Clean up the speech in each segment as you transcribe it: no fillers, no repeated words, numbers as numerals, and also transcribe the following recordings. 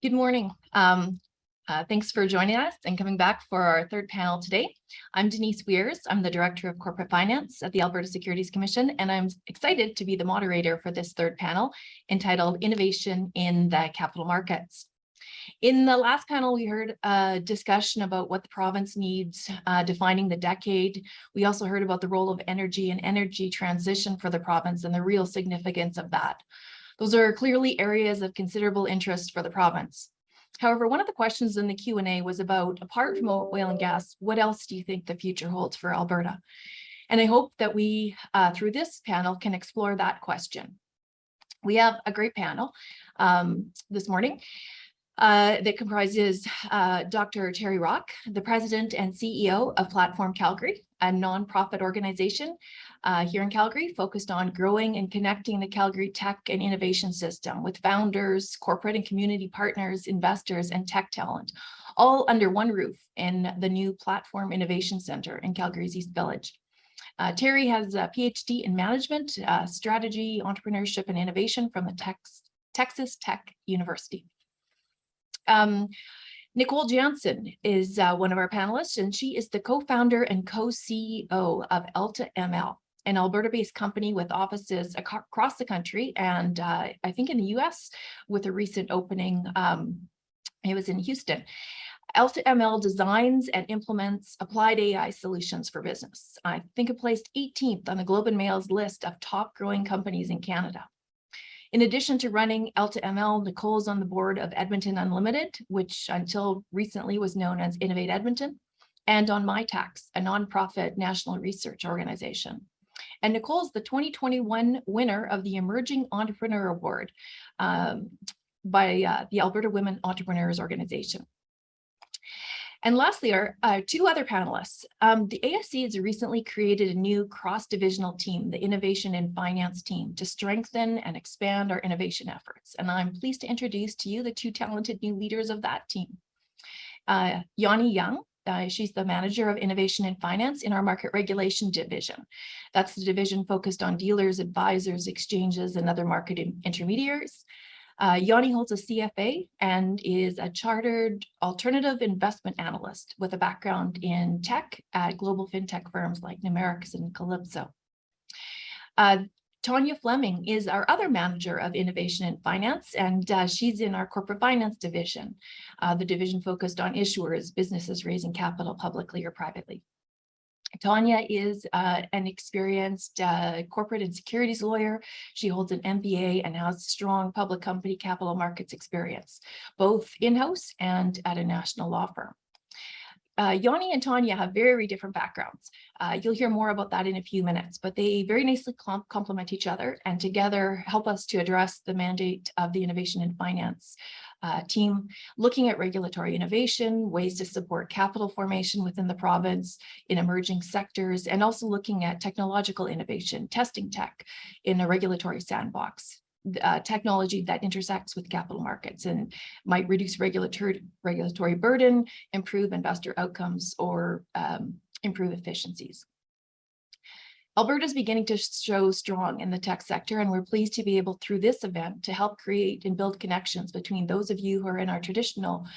Good morning. Thanks for joining us and coming back for our third panel today. I'm Denise Weeres. I'm the Director of Corporate Finance at the Alberta Securities Commission, and I'm excited to be the moderator for this third panel entitled Innovation in the Capital Markets. In the last panel, we heard a discussion about what the province needs, defining the decade. We also heard about the role of energy and energy transition for the province and the real significance of that. Those are clearly areas of considerable interest for the province. However, one of the questions in the Q&A was about, apart from oil and gas, what else do you think the future holds for Alberta? And I hope that we, through this panel, can explore that question. We have a great panel this morning that comprises Dr. Terry Rock, the President and CEO of Platform Calgary, a nonprofit organization here in Calgary focused on growing and connecting the Calgary tech and innovation system with founders, corporate and community partners, investors, and tech talent, all under one roof in the new Platform Innovation Center in Calgary's East Village. Terry has a PhD in management, strategy, entrepreneurship, and innovation from the Texas Tech University. Nicole Janssen is one of our panelists, and she is the co-founder and co-CEO of AltaML, an Alberta-based company with offices across the country and I think in the US with a recent opening. It was in Houston. AltaML designs and implements applied AI solutions for business. I think it placed 18th on the Globe and Mail's list of top growing companies in Canada. In addition to running AltaML, Nicole is on the board of Edmonton Unlimited, which until recently was known as Innovate Edmonton, and on MyTax, a nonprofit national research organization. And Nicole is the 2021 winner of the Emerging Entrepreneur Award by the Alberta Women Entrepreneurs Organization. And lastly, our two other panelists. The ASC has recently created a new cross-divisional team, the Innovation and Finance team, to strengthen and expand our innovation efforts. And I'm pleased to introduce to you the two talented new leaders of that team. Yanny Young, she's the Manager of Innovation and Finance in our Market Regulation Division. That's the division focused on dealers, advisors, exchanges, and other market intermediaries. Yanny holds a CFA and is a chartered alternative investment analyst with a background in tech at global fintech firms like Numerix and Calypso. Tonya Fleming is our other Manager of Innovation and Finance, and she's in our Corporate Finance division, the division focused on issuers, businesses raising capital publicly or privately. Tonya is an experienced corporate and securities lawyer. She holds an MBA and has strong public company capital markets experience, both in-house and at a national law firm. Yanny and Tonya have very different backgrounds. You'll hear more about that in a few minutes, but they very nicely complement each other and together help us to address the mandate of the Innovation and Finance team, looking at regulatory innovation, ways to support capital formation within the province in emerging sectors, and also looking at technological innovation, testing tech in a regulatory sandbox, technology that intersects with capital markets and might reduce regulatory burden, improve investor outcomes, or improve efficiencies. Alberta is beginning to show strong in the tech sector, and we're pleased to be able, through this event, to help create and build connections between those of you who are in our traditional,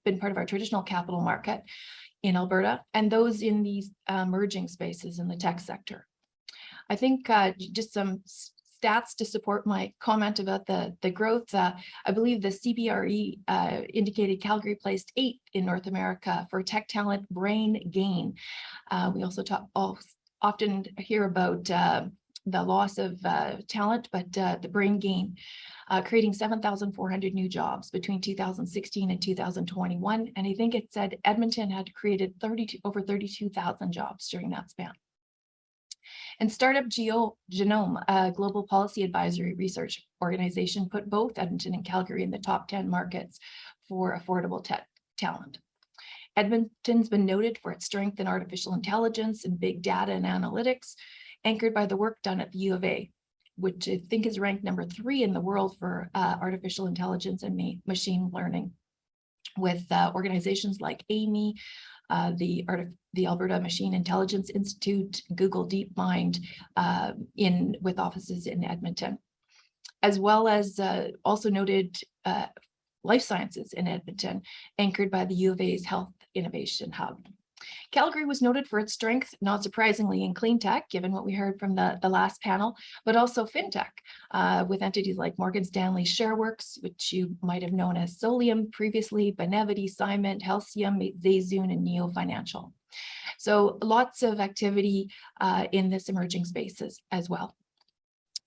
been part of our traditional capital market in Alberta, and those in these emerging spaces in the tech sector. I think just some stats to support my comment about the growth. I believe the CBRE indicated Calgary placed 8th in North America for tech talent brain gain. We also often hear about the loss of talent, but the brain gain, creating 7,400 new jobs between 2016 and 2021. And I think it said Edmonton had created over 32,000 jobs during that span. And Startup Genome, a global policy advisory research organization, put both Edmonton and Calgary in the top 10 markets for affordable tech talent. Edmonton's been noted for its strength in artificial intelligence and big data and analytics, anchored by the work done at the U of A, which I think is ranked number 3 in the world for artificial intelligence and machine learning, with organizations like AMI, the Alberta Machine Intelligence Institute, Google DeepMind, with offices in Edmonton, as well as also noted life sciences in Edmonton, anchored by the U of A's Health Innovation Hub. Calgary was noted for its strength, not surprisingly, in clean tech, given what we heard from the last panel, but also fintech, with entities like Morgan Stanley ShareWorks, which you might have known as Solium previously, Benevity, Ciment, Halcyon, Zayzoon, and Neo Financial. So lots of activity in this emerging spaces as well.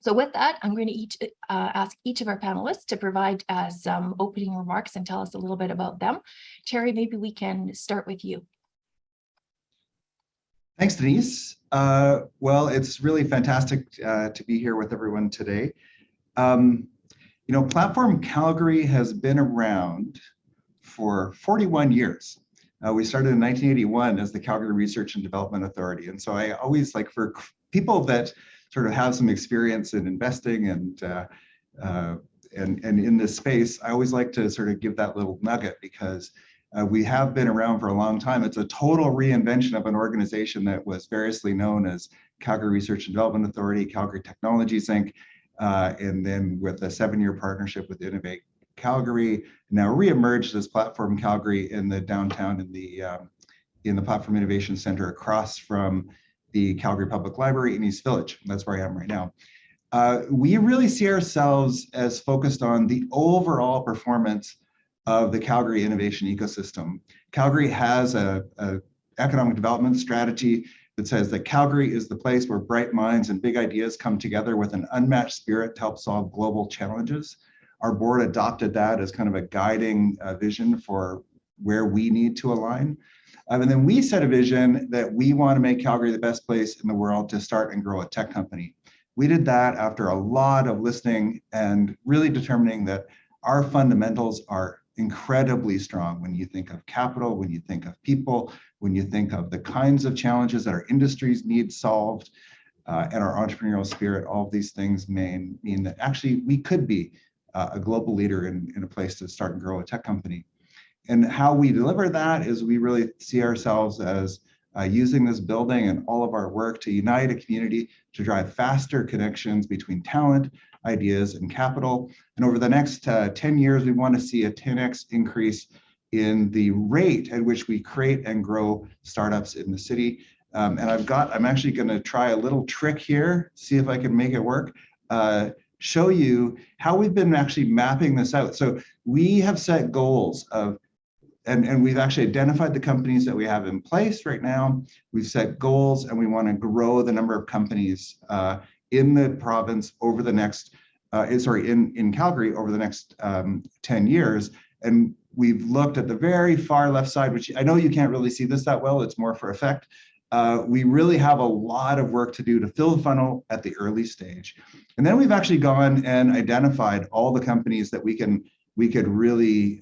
So with that, I'm going to ask each of our panelists to provide some opening remarks and tell us a little bit about them. Terry, maybe we can start with you. Thanks, Denise. Well, it's really fantastic to be here with everyone today. You know, Platform Calgary has been around for 41 years. We started in 1981 as the Calgary Research and Development Authority. And so I always like, for people that sort of have some experience in investing and in this space, I always like to sort of give that little nugget, because we have been around for a long time. It's a total reinvention of an organization that was variously known as Calgary Research and Development Authority, Calgary Technologies Inc., and then with a 7-year partnership with Innovate Calgary, now reemerged as Platform Calgary in the downtown in the Platform Innovation Center across from the Calgary Public Library in East Village. That's where I am right now. We really see ourselves as focused on the overall performance of the Calgary innovation ecosystem. Calgary has a economic development strategy that says that Calgary is the place where bright minds and big ideas come together with an unmatched spirit to help solve global challenges. Our board adopted that as kind of a guiding vision for where we need to align. And then we set a vision that we want to make Calgary the best place in the world to start and grow a tech company. We did that after a lot of listening and really determining that our fundamentals are incredibly strong when you think of capital, when you think of people, when you think of the kinds of challenges that our industries need solved, and our entrepreneurial spirit. All of these things mean that actually we could be a global leader in a place to start and grow a tech company. And how we deliver that is we really see ourselves as using this building and all of our work to unite a community to drive faster connections between talent, ideas, and capital. And over the next 10 years, we want to see a 10x increase in the rate at which we create and grow startups in the city. And I'm actually going to try a little trick here, see if I can make it work, show you how we've been actually mapping this out. So we have set goals of, and we've actually identified the companies that we have in place right now. We've set goals and we want to grow the number of companies in the province over the next, in Calgary over the next 10 years. And we've looked at the very far left side, which I know you can't really see this that well, it's more for effect. We really have a lot of work to do to fill the funnel at the early stage. And then we've actually gone and identified all the companies that we could really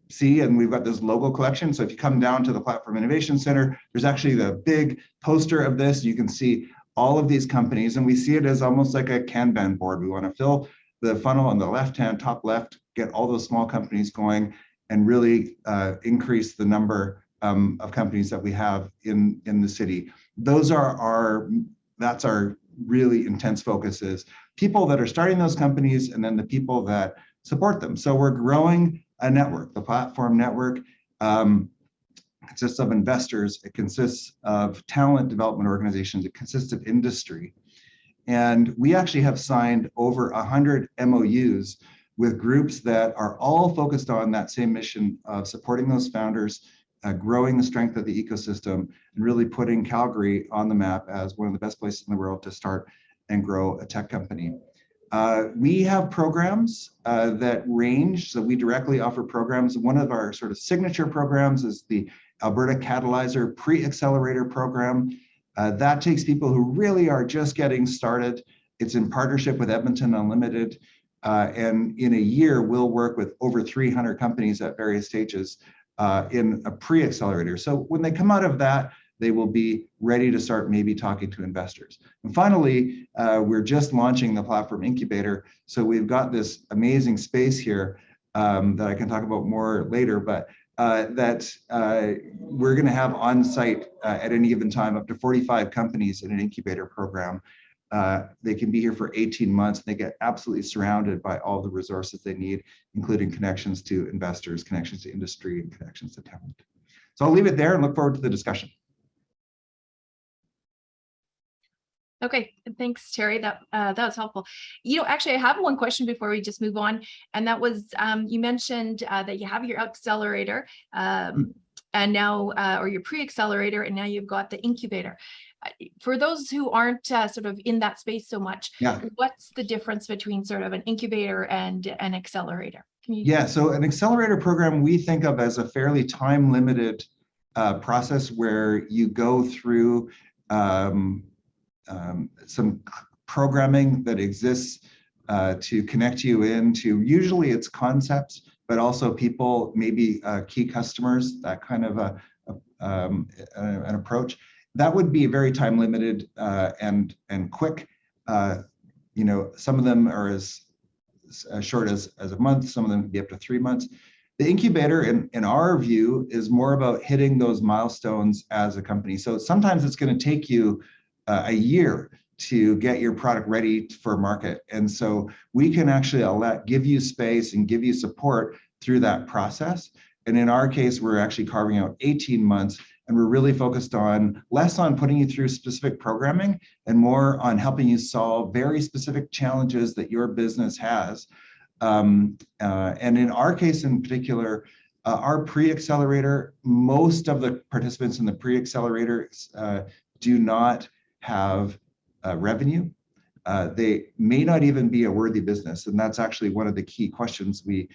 see, and we've got this logo collection. So if you come down to the Platform Innovation Center, there's actually the big poster of this. You can see all of these companies, and we see it as almost like a Kanban board. We want to fill the funnel on the left-hand, top left, get all those small companies going, and really increase the number of companies that we have in the city. That's our really intense focus, is people that are starting those companies and then the people that support them. So we're growing a network. The platform network consists of investors, it consists of talent development organizations, it consists of industry. And we actually have signed over 100 MOUs with groups that are all focused on that same mission of supporting those founders, growing the strength of the ecosystem, and really putting Calgary on the map as one of the best places in the world to start and grow a tech company. We have programs that range, so we directly offer programs. One of our sort of signature programs is the Alberta Catalyzer Pre-Accelerator Program. That takes people who really are just getting started. It's in partnership with Edmonton Unlimited. And in a year, we'll work with over 300 companies at various stages in a pre-accelerator. So when they come out of that, they will be ready to start maybe talking to investors. And finally, we're just launching the Platform Incubator. So we've got this amazing space here that I can talk about more later, but that we're going to have on site at any given time up to 45 companies in an incubator program. they can be here for 18 months and they get absolutely surrounded by all the resources they need, including connections to investors, connections to industry, and connections to talent. So I'll leave it there and look forward to the discussion. Okay, thanks, Terry. That was helpful. Actually, I have one question before we just move on, and that was you mentioned that you have your accelerator and now, or your pre-accelerator, and now you've got the incubator. For those who aren't sort of in that space so much, what's the difference between sort of an incubator and an accelerator? Can you? Yeah, so an accelerator program we think of as a fairly time-limited process where you go through some programming that exists to connect you into, usually it's concepts, but also people, maybe key customers, that kind of an approach. That would be very time limited and quick. Some of them are as short as a month, some of them can be up to 3 months. The incubator, in our view, is more about hitting those milestones as a company. So sometimes it's going to take you a year to get your product ready for market. And so we can actually give you space and give you support through that process. And in our case, we're actually carving out 18 months, and we're really focused on less on putting you through specific programming and more on helping you solve very specific challenges that your business has. And in our case in particular, our pre-accelerator, most of the participants in the pre-accelerator do not have revenue. They may not even be a worthy business. And that's actually one of the key questions we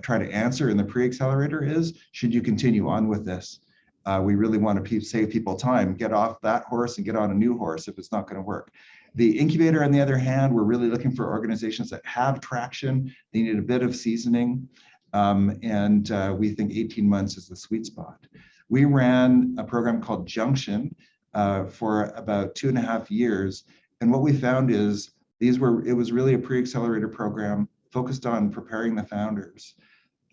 try to answer in the pre-accelerator is, should you continue on with this? We really want to save people time, get off that horse and get on a new horse if it's not going to work. The incubator, on the other hand, we're really looking for organizations that have traction. They need a bit of seasoning. And we think 18 months is the sweet spot. We ran a program called Junction for about 2.5 years. And what we found is it was really a pre-accelerator program focused on preparing the founders.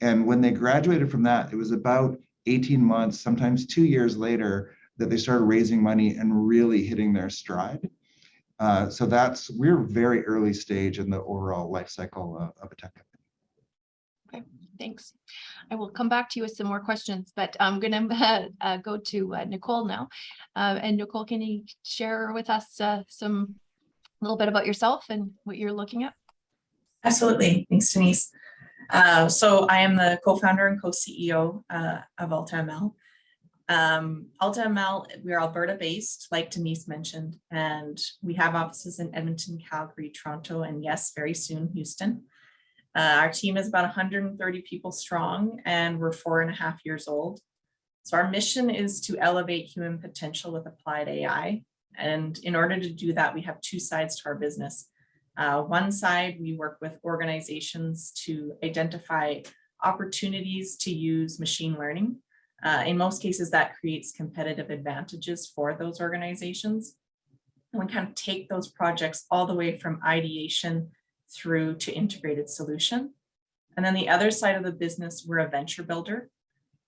And when they graduated from that, it was about 18 months, sometimes 2 years later, that they started raising money and really hitting their stride. So we're very early stage in the overall life cycle of a tech company. Okay, thanks. I will come back to you with some more questions, but I'm going to go to Nicole now. And Nicole, can you share with us a little bit about yourself and what you're looking at? Absolutely. Thanks, Denise. So I am the co-founder and co-CEO of AltaML. AltaML, we're Alberta-based, like Denise mentioned, and we have offices in Edmonton, Calgary, Toronto, and yes, very soon, Houston. Our team is about 130 people strong, and we're 4.5 years old. So our mission is to elevate human potential with applied AI. And in order to do that, we have two sides to our business. One side, we work with organizations to identify opportunities to use machine learning. In most cases, that creates competitive advantages for those organizations. And we kind of take those projects all the way from ideation through to integrated solution. And then the other side of the business, we're a venture builder.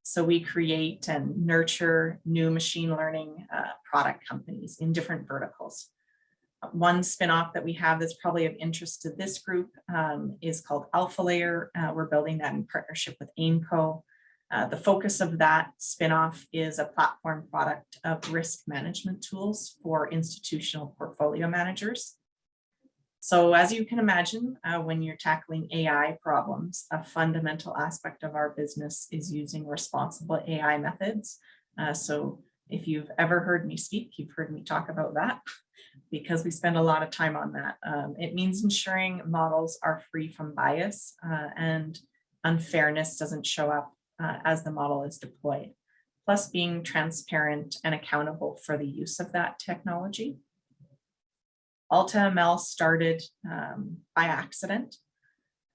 So we create and nurture new machine learning product companies in different verticals. One spinoff that we have that's probably of interest to this group is called Alpha Layer. We're building that in partnership with AIMCO. The focus of that spinoff is a platform product of risk management tools for institutional portfolio managers. So as you can imagine, when you're tackling AI problems, a fundamental aspect of our business is using responsible AI methods. So if you've ever heard me speak, you've heard me talk about that, because we spend a lot of time on that. It means ensuring models are free from bias and unfairness doesn't show up as the model is deployed, plus being transparent and accountable for the use of that technology. AltaML started by accident,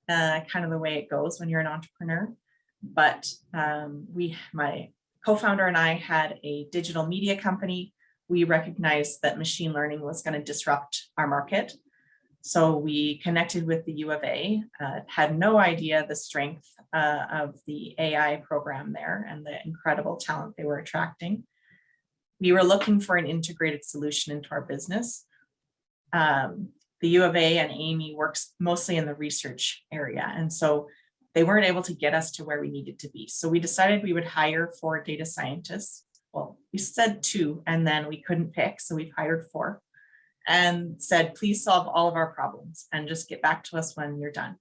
kind of the way it goes when you're an entrepreneur. But my co-founder and I had a digital media company. We recognized that machine learning was going to disrupt our market. So we connected with the U of A, had no idea the strength of the AI program there and the incredible talent they were attracting. We were looking for an integrated solution into our business. the U of A and Amy works mostly in the research area. And so they weren't able to get us to where we needed to be. So we decided we would hire 4 data scientists. Well, we said 2, and then we couldn't pick. So we've hired 4 and said, please solve all of our problems and just get back to us when you're done.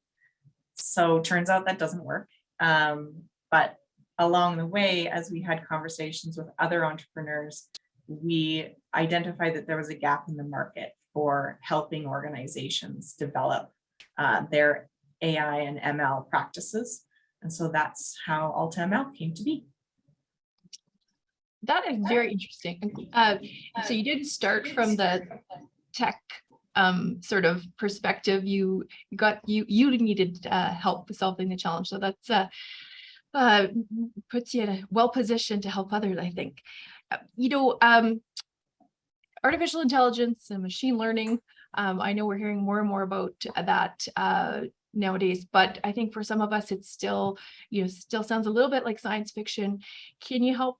So turns out that doesn't work. But along the way, as we had conversations with other entrepreneurs, we identified that there was a gap in the market for helping organizations develop their AI and ML practices. And so that's how AltaML came to be. That is very interesting. So you didn't start from the tech sort of perspective. You needed help solving the challenge. So that's puts you in a well positioned to help others, I think. Artificial intelligence and machine learning. I know we're hearing more and more about that nowadays, but I think for some of us, it's still sounds a little bit like science fiction. Can you help,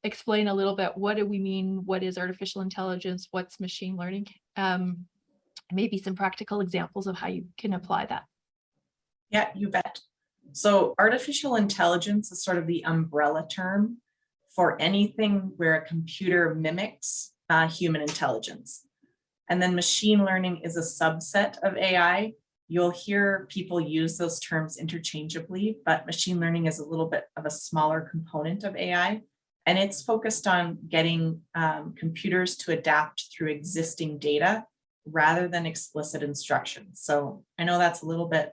explain a little bit, what do we mean? What is artificial intelligence? What's machine learning? Maybe some practical examples of how you can apply that. Yeah, you bet. So artificial intelligence is sort of the umbrella term for anything where a computer mimics human intelligence. And then machine learning is a subset of AI. You'll hear people use those terms interchangeably, but machine learning is a little bit of a smaller component of AI. And it's focused on getting computers to adapt through existing data rather than explicit instructions. So I know that's a little bit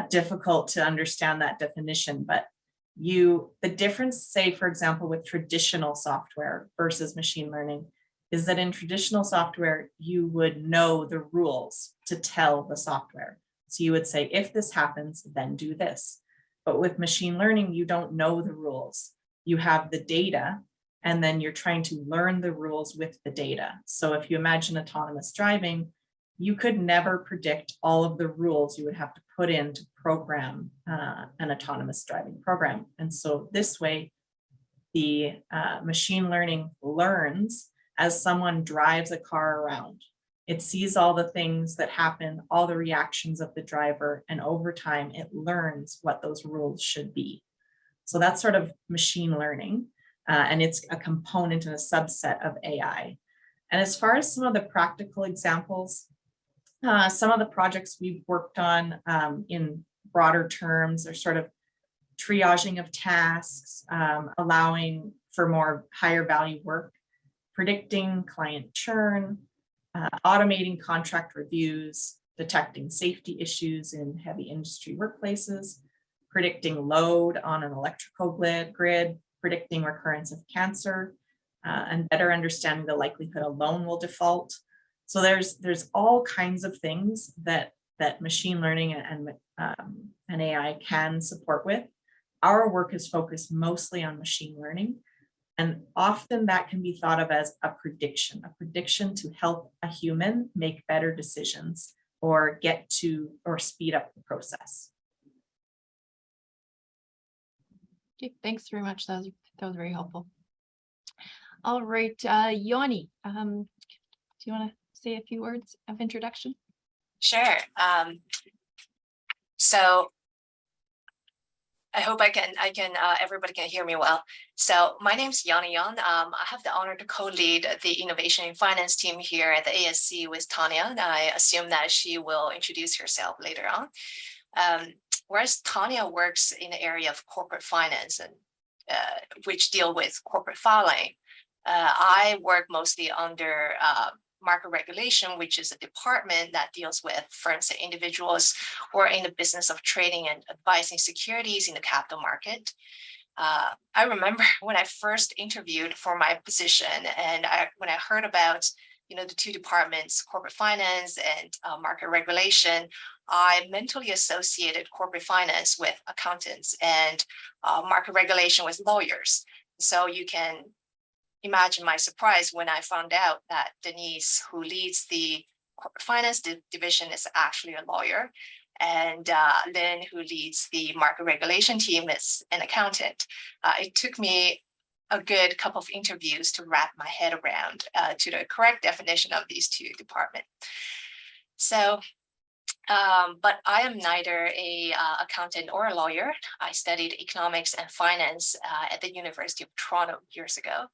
difficult to understand that definition, but the difference, say, for example, with traditional software versus machine learning, is that in traditional software, you would know the rules to tell the software. So you would say, if this happens, then do this. But with machine learning, you don't know the rules. You have the data, and then you're trying to learn the rules with the data. So if you imagine autonomous driving, you could never predict all of the rules you would have to put in to program an autonomous driving program. And so this way, the machine learning learns as someone drives a car around. It sees all the things that happen, all the reactions of the driver, and over time, it learns what those rules should be. So that's sort of machine learning, and it's a component and a subset of AI. And as far as some of the practical examples, some of the projects we've worked on in broader terms are sort of triaging of tasks, allowing for more higher value work, predicting client churn, automating contract reviews, detecting safety issues in heavy industry workplaces, predicting load on an electrical grid, predicting recurrence of cancer, and better understanding the likelihood a loan will default. So there's all kinds of things that machine learning and AI can support with. Our work is focused mostly on machine learning, and often that can be thought of as a prediction to help a human make better decisions or get to or speed up the process. Okay, thanks very much. That was very helpful. All right, Yanny, do you want to say a few words of introduction? Sure. So I hope everybody can hear me well. So my name's Yanny. I have the honor to co-lead the innovation in finance team here at the ASC with Tonya. And I assume that she will introduce herself later on. Whereas Tonya works in the area of corporate finance and which deal with corporate filing. I work mostly under market regulation, which is a department that deals with firms and individuals who are in the business of trading and advising securities in the capital market. I remember when I first interviewed for my position, and when I heard about the two departments, corporate finance and market regulation, I mentally associated corporate finance with accountants and market regulation with lawyers. So you can imagine my surprise when I found out that Denise, who leads the corporate finance division, is actually a lawyer, and Lynn, who leads the market regulation team, is an accountant. It took me a good couple of interviews to wrap my head around to the correct definition of these two departments. So, but I am neither a accountant or a lawyer. I studied economics and finance at the University of Toronto years ago.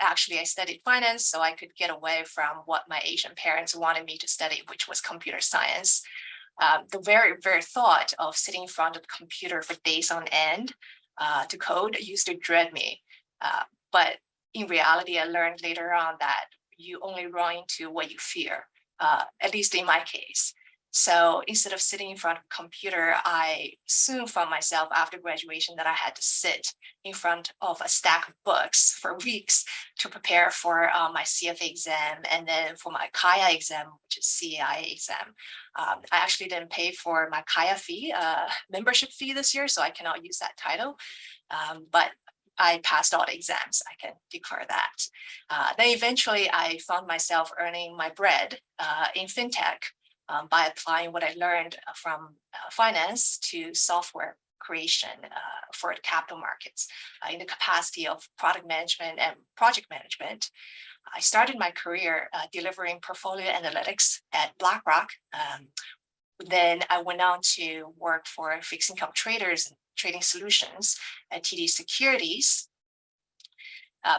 Actually, I studied finance so I could get away from what my Asian parents wanted me to study, which was computer science. The very thought of sitting in front of the computer for days on end to code used to dread me. But in reality, I learned later on that you only run into what you fear, at least in my case. So instead of sitting in front of a computer, I soon found myself after graduation that I had to sit in front of a stack of books for weeks to prepare for my CFA exam and then for my Kaya exam, which is CAI exam. I actually didn't pay for my Kaya fee, membership fee this year, so I cannot use that title. But I passed all the exams, I can declare that. Then eventually I found myself earning my bread in fintech by applying what I learned from finance to software creation for the capital markets in the capacity of product management and project management. I started my career delivering portfolio analytics at BlackRock. Then I went on to work for fixed income traders and trading solutions at TD Securities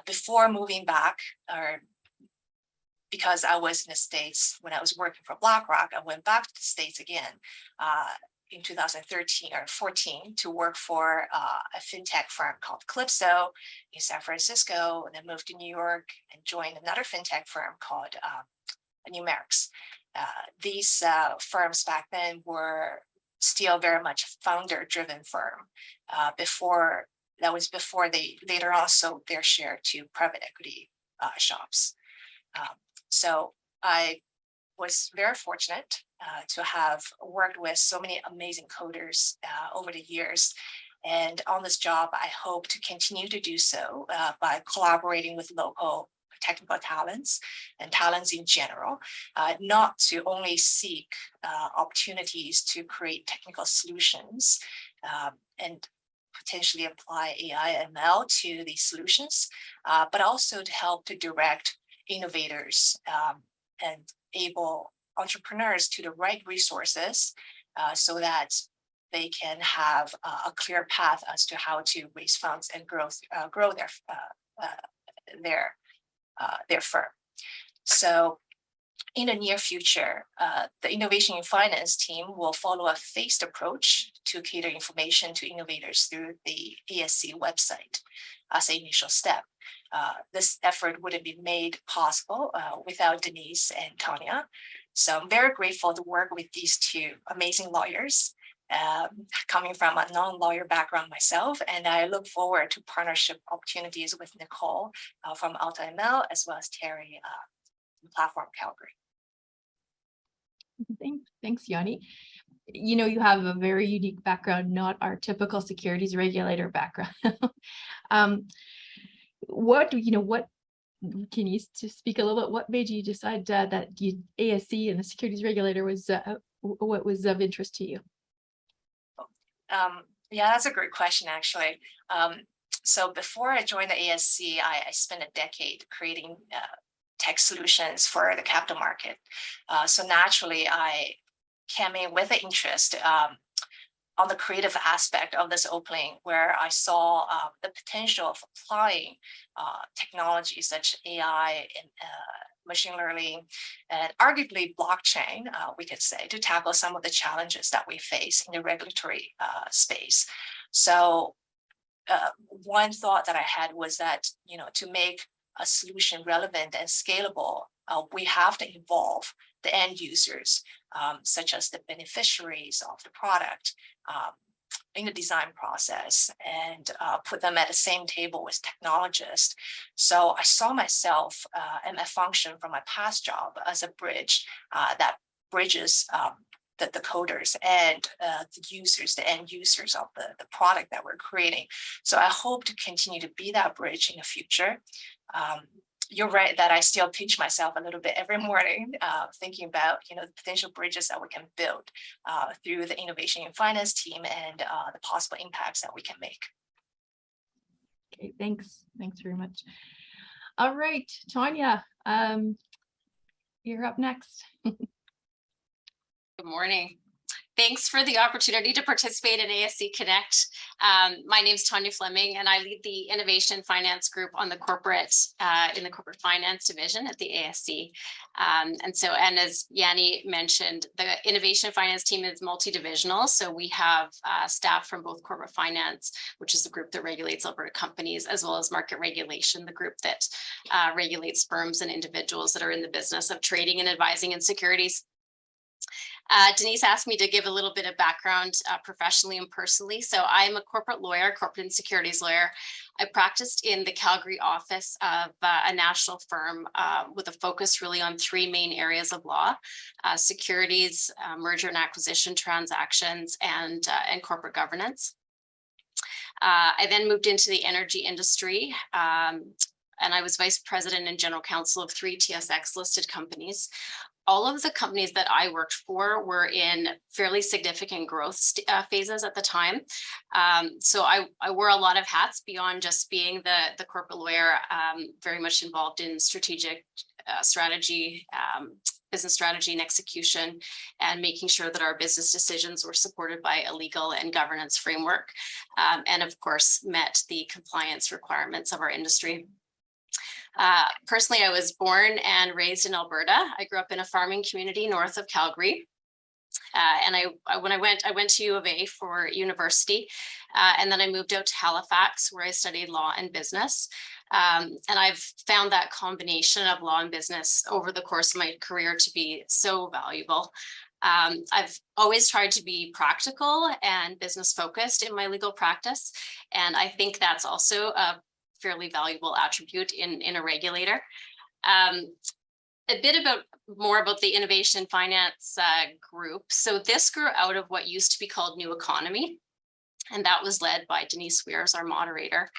before moving back, or because I was in the States when I was working for BlackRock, I went back to the States again in 2013 or 14 to work for a fintech firm called Calypso in San Francisco, and then moved to New York and joined another fintech firm called Numerics. These firms back then were still very much a founder-driven firm. Before they later on sold their share to private equity shops. So I was very fortunate to have worked with so many amazing coders over the years. And on this job, I hope to continue to do so by collaborating with local technical talents and talents in general, not to only seek opportunities to create technical solutions and potentially apply AI ML to these solutions, but also to help to direct innovators and able entrepreneurs to the right resources so that they can have a clear path as to how to raise funds and grow their firm. So in the near future, the Innovation in Finance team will follow a phased approach to cater information to innovators through the ASC website as an initial step. This effort wouldn't be made possible without Denise and Tonya. So I'm very grateful to work with these two amazing lawyers, coming from a non-lawyer background myself, and I look forward to partnership opportunities with Nicole from AltaML, as well as Terry from Platform Calgary. Thanks, Yanny. You know, you have a very unique background, not our typical securities regulator background. What can you just speak a little bit? What made you decide that ASC and the securities regulator was what was of interest to you? Yeah, that's a great question, actually. So before I joined the ASC, I spent a decade creating tech solutions for the capital market. So naturally, I came in with an interest on the creative aspect of this opening, where I saw the potential of applying technologies such as AI and machine learning and arguably blockchain, we could say, to tackle some of the challenges that we face in the regulatory space. So one thought that I had was that, to make a solution relevant and scalable, we have to involve the end users, such as the beneficiaries of the product, in the design process, and put them at the same table with technologists. So I saw myself and my function from my past job as a bridge that bridges the coders and the end users of the product that we're creating. So I hope to continue to be that bridge in the future. You're right that I still pinch myself a little bit every morning, thinking about the potential bridges that we can build through the Innovation in Finance team and the possible impacts that we can make. Okay, thanks. Thanks very much. All right, Tonya, you're up next. Good morning. Thanks for the opportunity to participate in ASC Connect. My name is Tonya Fleming, and I lead the Innovation Finance Group on the corporate in the Corporate Finance Division at the ASC. And as Yanny mentioned, the Innovation Finance team is multi-divisional. So we have staff from both Corporate Finance, which is the group that regulates Alberta companies, as well as Market Regulation, the group that regulates firms and individuals that are in the business of trading and advising in securities. Denise asked me to give a little bit of background professionally and personally. So I'm a corporate lawyer, corporate and securities lawyer. I practiced in the Calgary office of a national firm with a focus really on three main areas of law: securities, merger and acquisition transactions, and corporate governance. I then moved into the energy industry, and I was vice president and general counsel of 3 TSX listed companies. All of the companies that I worked for were in fairly significant growth phases at the time. So I wore a lot of hats beyond just being the corporate lawyer, very much involved in strategic strategy, business strategy and execution, and making sure that our business decisions were supported by a legal and governance framework, and of course met the compliance requirements of our industry. Personally, I was born and raised in Alberta. I grew up in a farming community north of Calgary. And when I went to U of A for university, and then I moved out to Halifax, where I studied law and business. And I've found that combination of law and business over the course of my career to be so valuable. I've always tried to be practical and business focused in my legal practice. And I think that's also a fairly valuable attribute in a regulator. A bit more about the Innovation Finance group. So this grew out of what used to be called New Economy, and that was led by Denise, Weeres, our moderator.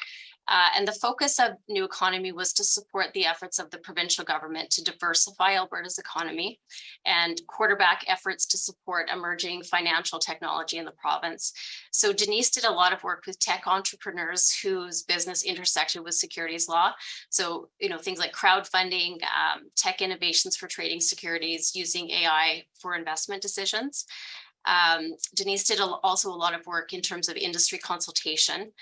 And the focus of New Economy was to support the efforts of the provincial government to diversify Alberta's economy and quarterback efforts to support emerging financial technology in the province. So Denise did a lot of work with tech entrepreneurs whose business intersected with securities law. So, things like crowdfunding, tech innovations for trading securities, using AI for investment decisions. Denise did also a lot of work in terms of industry consultation.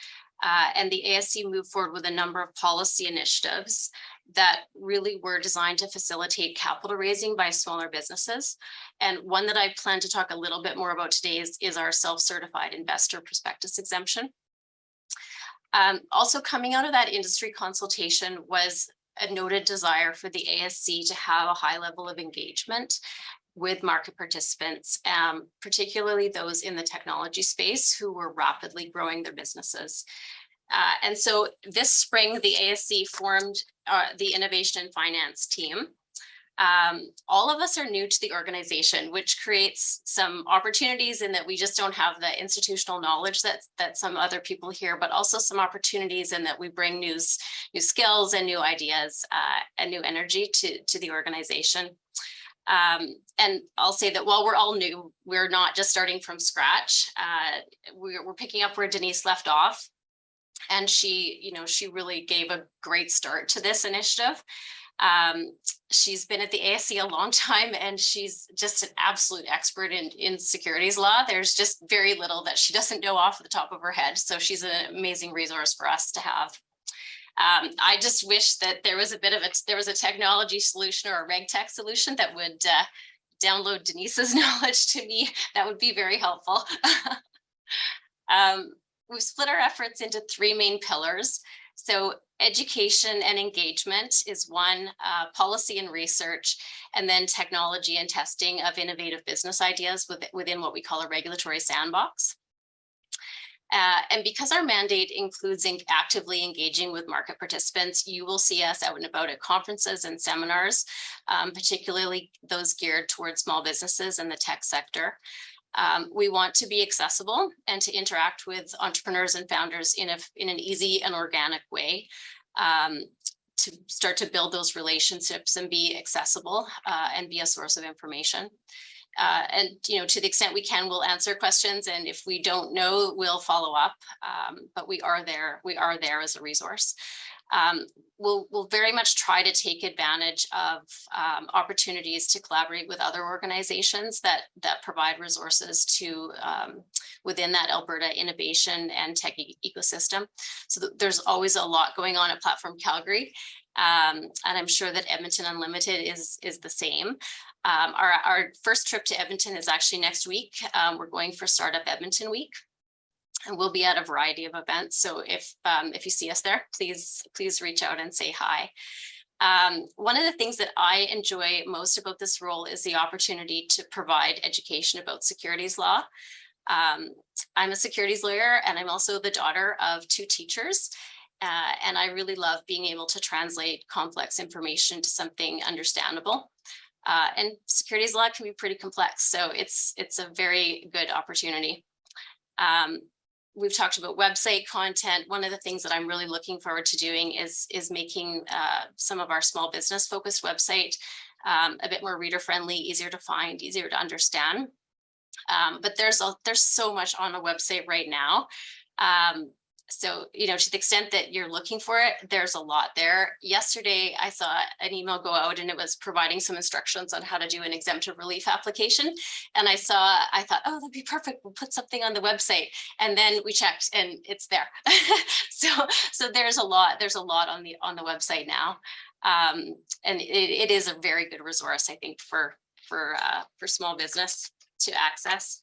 And the ASC moved forward with a number of policy initiatives that really were designed to facilitate capital raising by smaller businesses. And one that I plan to talk a little bit more about today is our self-certified investor prospectus exemption. Also coming out of that industry consultation was a noted desire for the ASC to have a high level of engagement with market participants, particularly those in the technology space who were rapidly growing their businesses. And so this spring, the ASC formed the Innovation and Finance team. All of us are new to the organization, which creates some opportunities in that we just don't have the institutional knowledge that some other people here, but also some opportunities in that we bring new skills and new ideas and new energy to the organization. And I'll say that while we're all new, we're not just starting from scratch. We're picking up where Denise left off. And she really gave a great start to this initiative. She's been at the ASC a long time, and she's just an absolute expert in securities law. There's just very little that she doesn't know off the top of her head. So she's an amazing resource for us to have. I just wish that there was a technology solution or a reg tech solution that would download Denise's knowledge to me. That would be very helpful. We've split our efforts into 3 main pillars. So education and engagement is one, policy and research, and then technology and testing of innovative business ideas within what we call a regulatory sandbox. And because our mandate includes actively engaging with market participants, you will see us out and about at conferences and seminars, particularly those geared towards small businesses and the tech sector. We want to be accessible and to interact with entrepreneurs and founders in an easy and organic way, to start to build those relationships and be accessible and be a source of information. And, to the extent we can, we'll answer questions. And if we don't know, we'll follow up. But we are there. We are there as a resource. We'll very much try to take advantage of opportunities to collaborate with other organizations that provide resources to within that Alberta innovation and tech ecosystem. So there's always a lot going on at Platform Calgary. And I'm sure that Edmonton Unlimited is the same. Our first trip to Edmonton is actually next week. We're going for Startup Edmonton Week, and we'll be at a variety of events. So if you see us there, please reach out and say hi. One of the things that I enjoy most about this role is the opportunity to provide education about securities law. I'm a securities lawyer, and I'm also the daughter of 2 teachers. And I really love being able to translate complex information to something understandable. And securities law can be pretty complex, so it's a very good opportunity. We've talked about website content. One of the things that I'm really looking forward to doing is making some of our small business focused website a bit more reader friendly, easier to find, easier to understand. But there's so much on a website right now. So, to the extent that you're looking for it, there's a lot there. Yesterday, I saw an email go out and it was providing some instructions on how to do an exemptive relief application. And I thought, oh, that'd be perfect. We'll put something on the website. And then we checked and it's there. So there's a lot on the website now. And it is a very good resource, I think, for small business to access.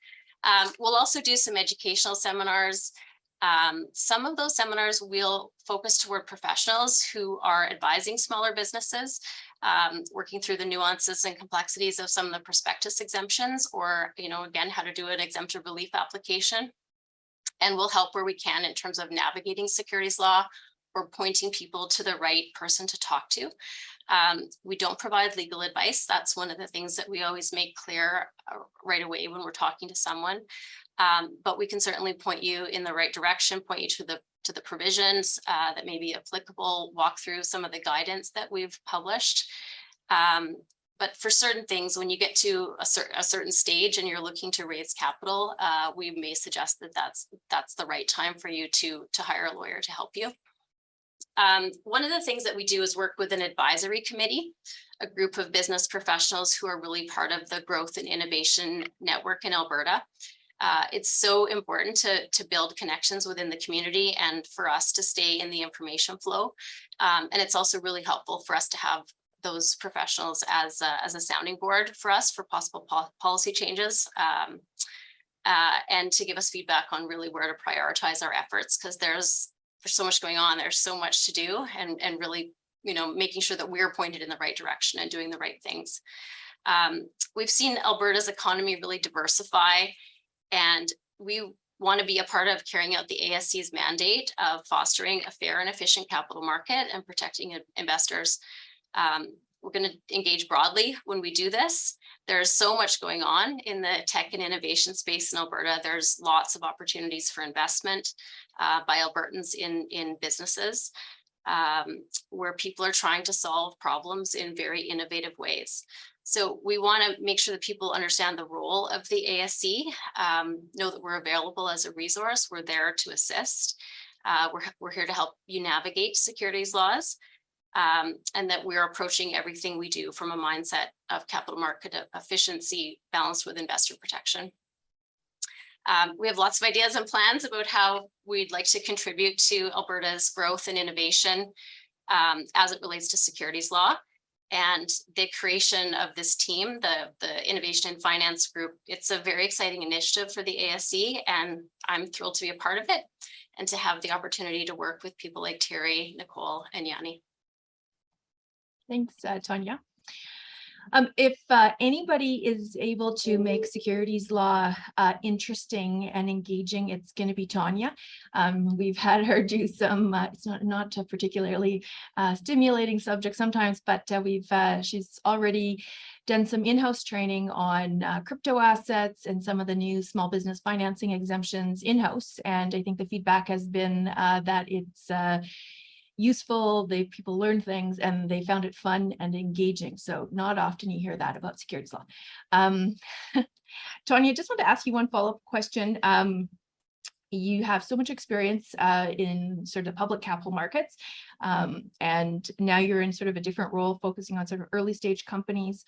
We'll also do some educational seminars. Some of those seminars will focus toward professionals who are advising smaller businesses, working through the nuances and complexities of some of the prospectus exemptions, or, again, how to do an exemptive relief application. And we'll help where we can in terms of navigating securities law or pointing people to the right person to talk to. We don't provide legal advice. That's one of the things that we always make clear right away when we're talking to someone. But we can certainly point you in the right direction, point you to the provisions that may be applicable, walk through some of the guidance that we've published. But for certain things, when you get to a certain stage and you're looking to raise capital, we may suggest that that's the right time for you to hire a lawyer to help you. One of the things that we do is work with an advisory committee, a group of business professionals who are really part of the growth and innovation network in Alberta. It's so important to build connections within the community and for us to stay in the information flow. And it's also really helpful for us to have those professionals as a sounding board for us for possible policy changes, and to give us feedback on really where to prioritize our efforts, because there's so much going on, there's so much to do, and really, making sure that we're pointed in the right direction and doing the right things. We've seen Alberta's economy really diversify, and we want to be a part of carrying out the ASC's mandate of fostering a fair and efficient capital market and protecting investors. We're going to engage broadly when we do this. There's so much going on in the tech and innovation space in Alberta. There's lots of opportunities for investment by Albertans in businesses, where people are trying to solve problems in very innovative ways. So we want to make sure that people understand the role of the ASC, know that we're available as a resource. We're there to assist. We're here to help you navigate securities laws, and that we're approaching everything we do from a mindset of capital market efficiency balanced with investor protection. We have lots of ideas and plans about how we'd like to contribute to Alberta's growth and innovation as it relates to securities law. And the creation of this team, the Innovation and Finance Group, it's a very exciting initiative for the ASC, and I'm thrilled to be a part of it and to have the opportunity to work with people like Terry, Nicole, and Yanny. Thanks, Tonya. If anybody is able to make securities law interesting and engaging, it's going to be Tonya. We've had her do some, it's not a particularly stimulating subject sometimes, but she's already done some in-house training on crypto assets and some of the new small business financing exemptions in-house. And I think the feedback has been that useful, people learned things and they found it fun and engaging. So not often you hear that about securities law. Tonya, I just want to ask you one follow-up question. You have so much experience in sort of public capital markets, and now you're in sort of a different role, focusing on sort of early stage companies,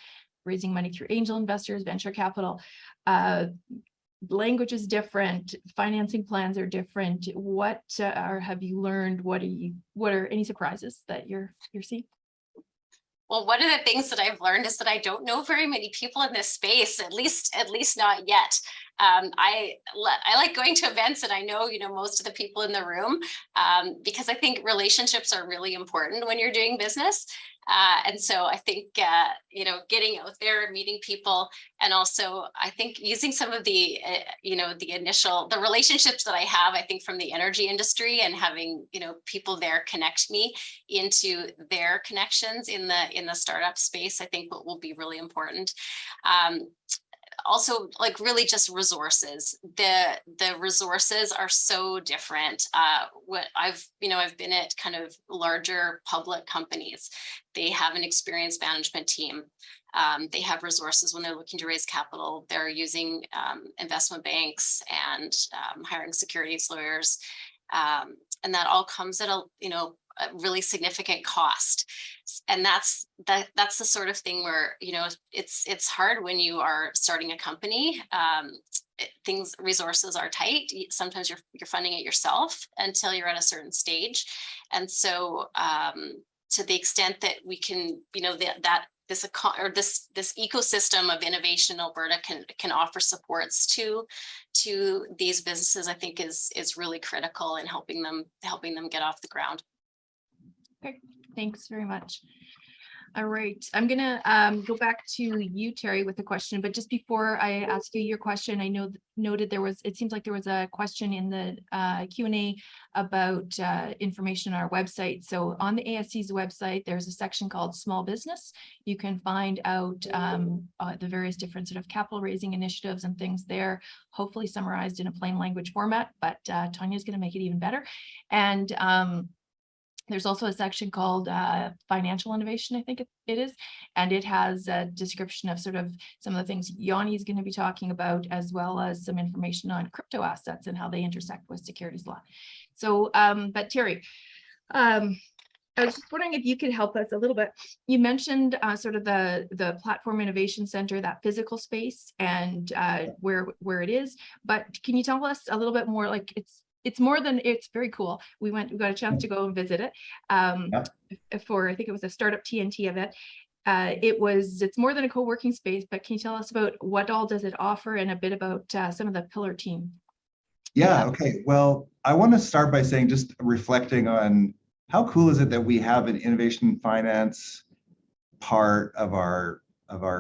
raising money through angel investors, venture capital. Language is different, financing plans are different. What have you learned? What are any surprises that you're seeing? Well, one of the things that I've learned is that I don't know very many people in this space, at least not yet. I like going to events, and I know, most of the people in the room, because I think relationships are really important when you're doing business. And so I think, getting out there and meeting people, and also I think using some of the, the relationships that I have, I think from the energy industry, and having, people there connect me into their connections in the startup space, I think what will be really important. Also, like, really just resources. The resources are so different. What I've been at kind of larger public companies. They have an experienced management team. They have resources when they're looking to raise capital. They're using investment banks and hiring securities lawyers, and that all comes at a really significant cost. And that's the sort of thing where, it's hard when you are starting a company. Resources are tight. Sometimes you're funding it yourself until you're at a certain stage. And so to the extent that we can, this ecosystem of innovation in Alberta can offer supports to these businesses, I think is really critical in helping them get off the ground. Okay, thanks very much. All right, I'm gonna go back to you, Terry, with a question, but just before I ask you your question, I noted it seems like there was a question in the Q&A about information on our website. So on the ASC's website, there's a section called Small Business. You can find out the various different sort of capital raising initiatives and things there, hopefully summarized in a plain language format, but Tonya's gonna make it even better. And there's also a section called financial innovation, I think it is, and it has a description of sort of some of the things Yanny is going to be talking about, as well as some information on crypto assets and how they intersect with securities law. So, but Terry, I was just wondering if you could help us a little bit. You mentioned sort of the Platform Innovation Center, that physical space, and where it is, but can you tell us a little bit more? Like, it's more than, it's very cool. We got a chance to go and visit it for, I think it was a startup TNT event. It's more than a co-working space, but can you tell us about what all does it offer, and a bit about some of the pillar team? Yeah, okay. Well, I want to start by saying, just reflecting on how cool is it that we have an innovation finance part of our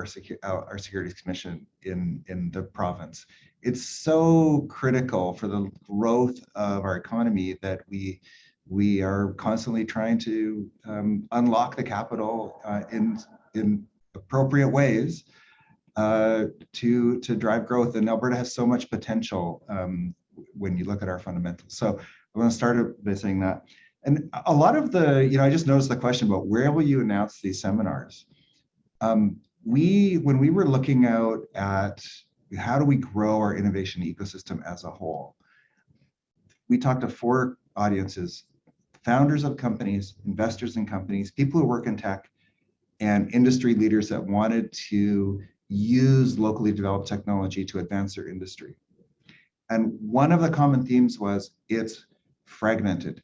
Securities Commission in the province. It's so critical for the growth of our economy that we are constantly trying to unlock the capital in appropriate ways to drive growth. And Alberta has so much potential when you look at our fundamentals. So I want to start by saying that. And a lot of I just noticed the question about where will you announce these seminars? When we were looking out at how do we grow our innovation ecosystem as a whole, we talked to 4 audiences: founders of companies, investors in companies, people who work in tech, and industry leaders that wanted to use locally developed technology to advance their industry. And one of the common themes was it's fragmented.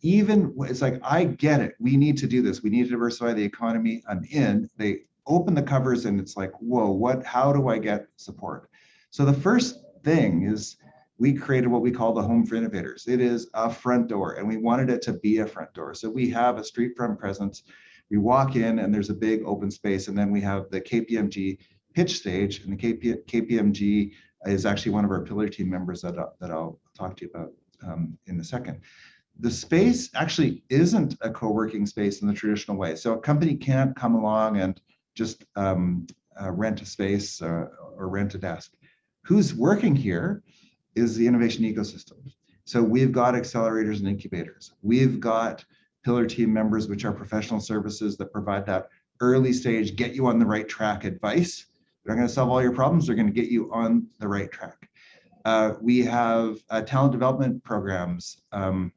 It's like, I get it, we need to do this, we need to diversify the economy. I'm in. They open the covers and it's like, whoa, how do I get support? So the first thing is, we created what we call the Home for Innovators. It is a front door, and we wanted it to be a front door. So we have a street front presence. We walk in and there's a big open space, and then we have the KPMG pitch stage, and the KPMG is actually one of our pillar team members that I'll talk to you about in a second. The space actually isn't a co-working space in the traditional way. So a company can't come along and just rent a space or rent a desk. Who's working here is the innovation ecosystem. So we've got accelerators and incubators. We've got pillar team members, which are professional services that provide that early stage, get you on the right track advice. They're not going to solve all your problems. They're going to get you on the right track. We have talent development programs that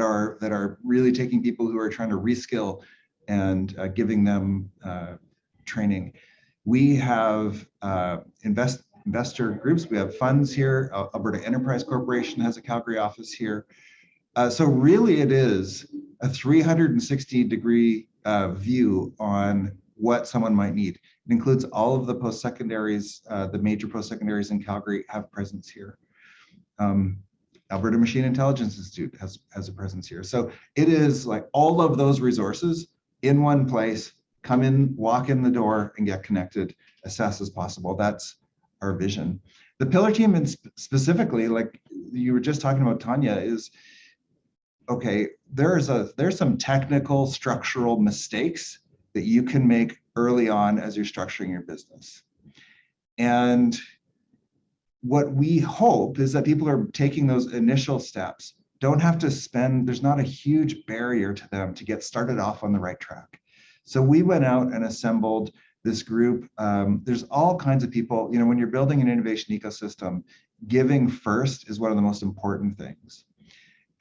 are really taking people who are trying to reskill and giving them training. We have investor groups. We have funds here. Alberta Enterprise Corporation has a Calgary office here. So really it is a 360-degree view on what someone might need. It includes all of the post-secondaries, the major post-secondaries in Calgary have presence here. Alberta Machine Intelligence Institute has a presence here. So it is like all of those resources in one place. Come in, walk in the door and get connected as fast as possible. That's our vision. The pillar team, and specifically, like you were just talking about, Tonya, is okay, there's some technical structural mistakes that you can make early on as you're structuring your business. And what we hope is that people are taking those initial steps, don't have to spend, there's not a huge barrier to them to get started off on the right track. So we went out and assembled this group. There's all kinds of people, when you're building an innovation ecosystem, giving first is one of the most important things.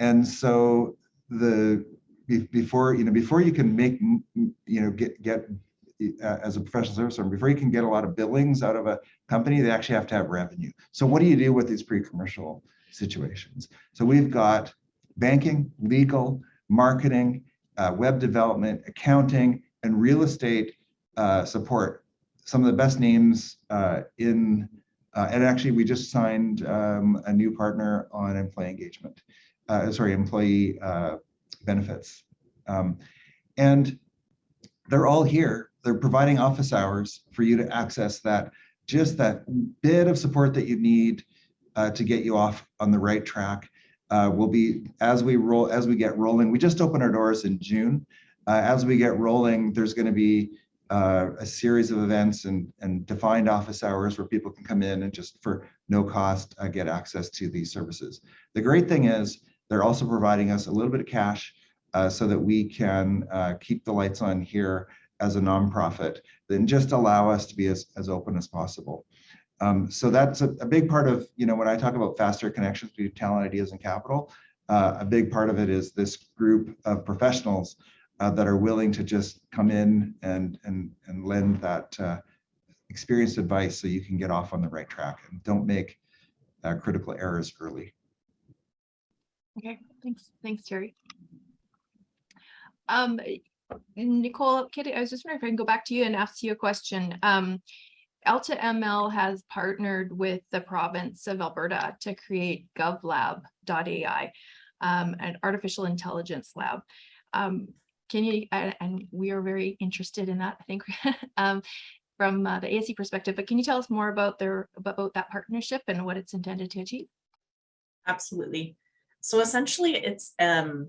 And so before you can make, get as a professional service firm, before you can get a lot of billings out of a company, they actually have to have revenue. So what do you do with these pre-commercial situations? So we've got banking, legal, marketing, web development, accounting, and real estate support. Some of the best names and actually we just signed a new partner on employee engagement, employee benefits. And they're all here. They're providing office hours for you to access that bit of support that you need to get you off on the right track. Will be as we get rolling. We just opened our doors in June. As we get rolling, there's going to be a series of events and defined office hours where people can come in and just for no cost get access to these services. The great thing is they're also providing us a little bit of cash so that we can keep the lights on here as a nonprofit, then just allow us to be as open as possible. So that's a big part of, when I talk about faster connections between talent, ideas, and capital, a big part of it is this group of professionals that are willing to just come in and lend that experienced advice so you can get off on the right track and don't make critical errors early. Okay, thanks, Terry. Nicole, Kitty, I was just wondering if I can go back to you and ask you a question. AltaML has partnered with the province of Alberta to create GovLab.ai, an artificial intelligence lab. Can you, and we are very interested in that, I think, from the ASC perspective, but can you tell us more about that partnership and what it's intended to achieve? Absolutely. So essentially it's a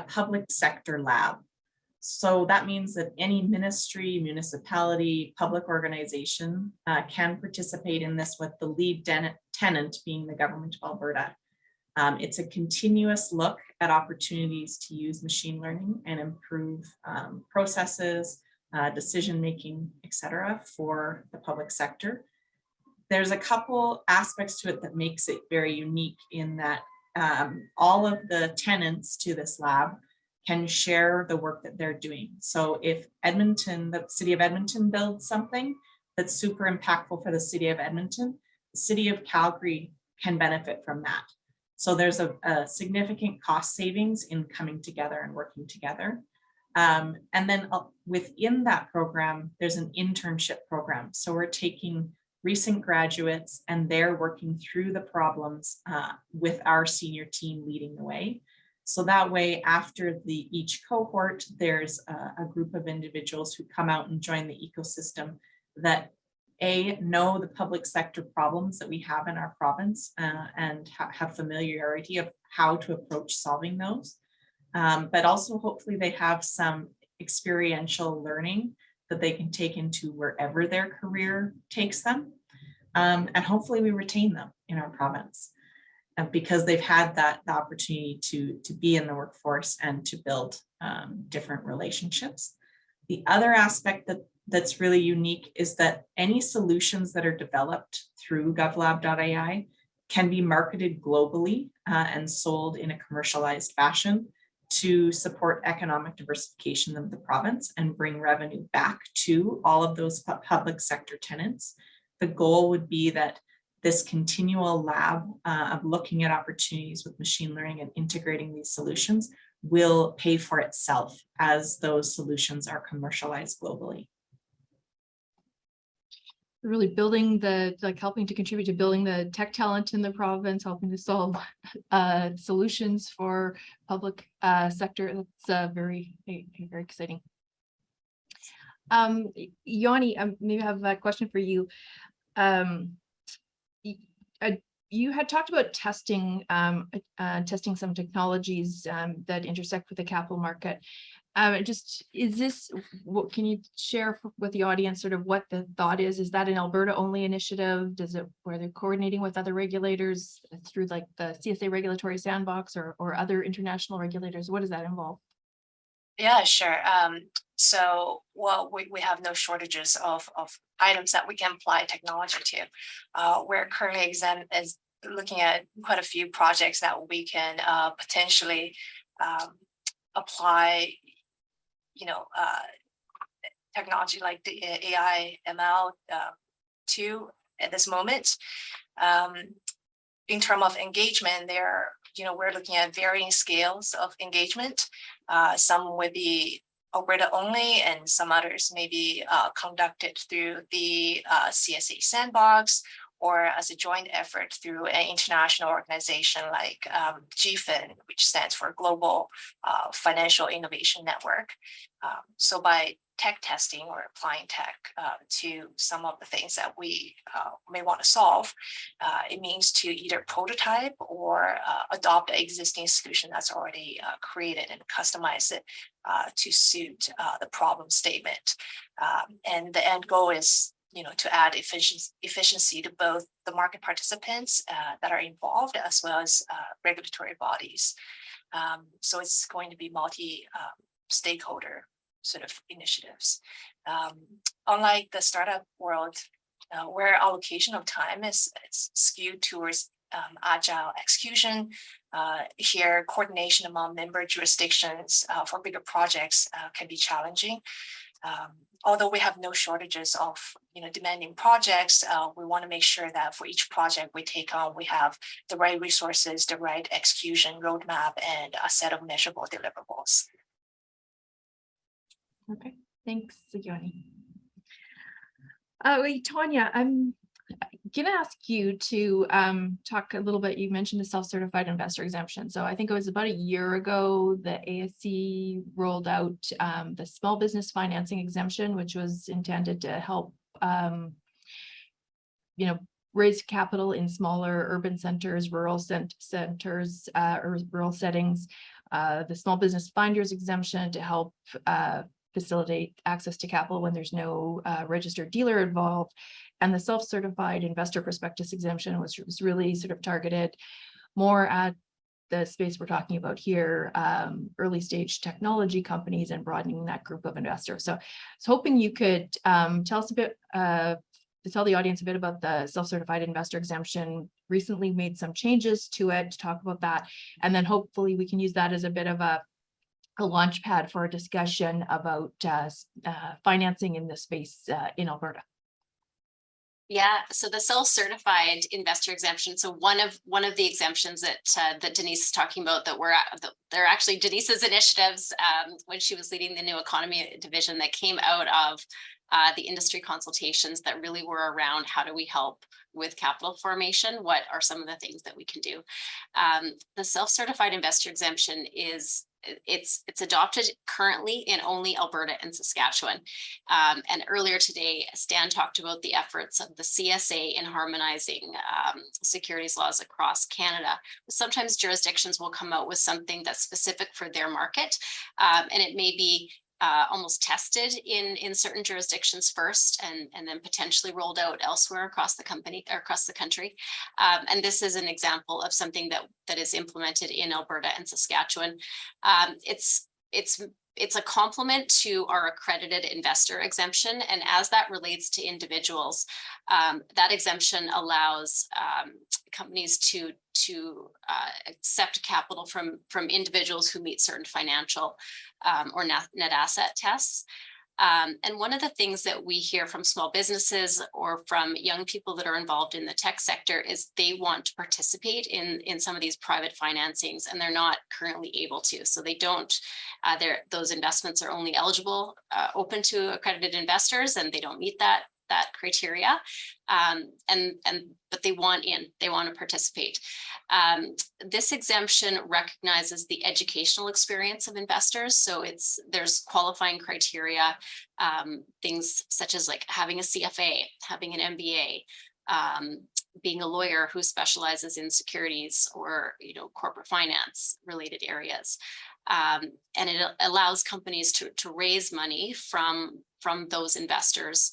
public sector lab. So that means that any ministry, municipality, public organization can participate in this with the lead tenant being the government of Alberta. It's a continuous look at opportunities to use machine learning and improve processes, decision-making, etc. for the public sector. There's a couple aspects to it that makes it very unique in that all of the tenants to this lab can share the work that they're doing. So if the city of Edmonton builds something that's super impactful for the city of Edmonton, the city of Calgary can benefit from that. So there's a significant cost savings in coming together and working together. And then within that program, there's an internship program. So we're taking recent graduates and they're working through the problems with our senior team leading the way. So that way, after each cohort, there's a group of individuals who come out and join the ecosystem that know the public sector problems that we have in our province and have familiarity of how to approach solving those. But also hopefully they have some experiential learning that they can take into wherever their career takes them. And hopefully we retain them in our province. because they've had the opportunity to be in the workforce and to build different relationships. The other aspect that's really unique is that any solutions that are developed through GovLab.ai can be marketed globally and sold in a commercialized fashion to support economic diversification of the province and bring revenue back to all of those public sector tenants. The goal would be that this continual lab of looking at opportunities with machine learning and integrating these solutions will pay for itself as those solutions are commercialized globally. Really building helping to contribute to building the tech talent in the province, helping to solve solutions for public sector. That's very exciting. Yanny, maybe I have a question for you. You had talked about testing some technologies that intersect with the capital market. What can you share with the audience sort of what the thought is? Is that an Alberta only initiative? Where they're coordinating with other regulators through like the CSA regulatory sandbox or other international regulators? What does that involve? Yeah, sure. So, well, we have no shortages of items that we can apply technology to. We're currently looking at quite a few projects that we can potentially apply, technology like the AltaML to at this moment. In terms of engagement, we're looking at varying scales of engagement. Some would be Alberta only, and some others may be conducted through the CSA sandbox or as a joint effort through an international organization like GFIN, which stands for Global Financial Innovation Network. So by tech testing or applying tech to some of the things that we may want to solve, it means to either prototype or adopt an existing solution that's already created and customize it to suit the problem statement. And the end goal is to add efficiency to both the market participants that are involved as well as regulatory bodies. So it's going to be multi-stakeholder sort of initiatives. Unlike the startup world, where allocation of time is skewed towards agile execution, here coordination among member jurisdictions for bigger projects can be challenging. Although we have no shortages of demanding projects, we want to make sure that for each project we take on, we have the right resources, the right execution roadmap, and a set of measurable deliverables. Okay, thanks, Yanny. Tonya, I'm gonna ask you to talk a little bit. You mentioned the self-certified investor exemption. So I think it was about a year ago the ASC rolled out the small business financing exemption, which was intended to help raise capital in smaller urban centers, rural centers, or rural settings. The small business finders exemption to help facilitate access to capital when there's no registered dealer involved, and the self-certified investor prospectus exemption was really sort of targeted more at the space we're talking about here, early stage technology companies, and broadening that group of investors. So I was hoping you could tell the audience a bit about the self-certified investor exemption. Recently made some changes to it, to talk about that, and then hopefully we can use that as a bit of a launch pad for a discussion about financing in this space in Alberta. Yeah, so the self-certified investor exemption. So one of the exemptions that Denise is talking about they're actually Denise's initiatives when she was leading the new economy division that came out of the industry consultations that really were around how do we help with capital formation? What are some of the things that we can do? The self-certified investor exemption it's adopted currently in only Alberta and Saskatchewan. And earlier today, Stan talked about the efforts of the CSA in harmonizing securities laws across Canada. Sometimes jurisdictions will come out with something that's specific for their market, and it may be almost tested in certain jurisdictions first, and then potentially rolled out elsewhere across the company or across the country. And this is an example of something that is implemented in Alberta and Saskatchewan. It's a complement to our accredited investor exemption, and as that relates to individuals, that exemption allows companies to accept capital from individuals who meet certain financial or net asset tests. And one of the things that we hear from small businesses or from young people that are involved in the tech sector is they want to participate in some of these private financings, and they're not currently able to. So they don't, those investments are only eligible, open to accredited investors, and they don't meet that criteria. But they want to participate. This exemption recognizes the educational experience of investors. So there's qualifying criteria, things such as like having a CFA, having an MBA, being a lawyer who specializes in securities or, corporate finance related areas. And it allows companies to raise money from those investors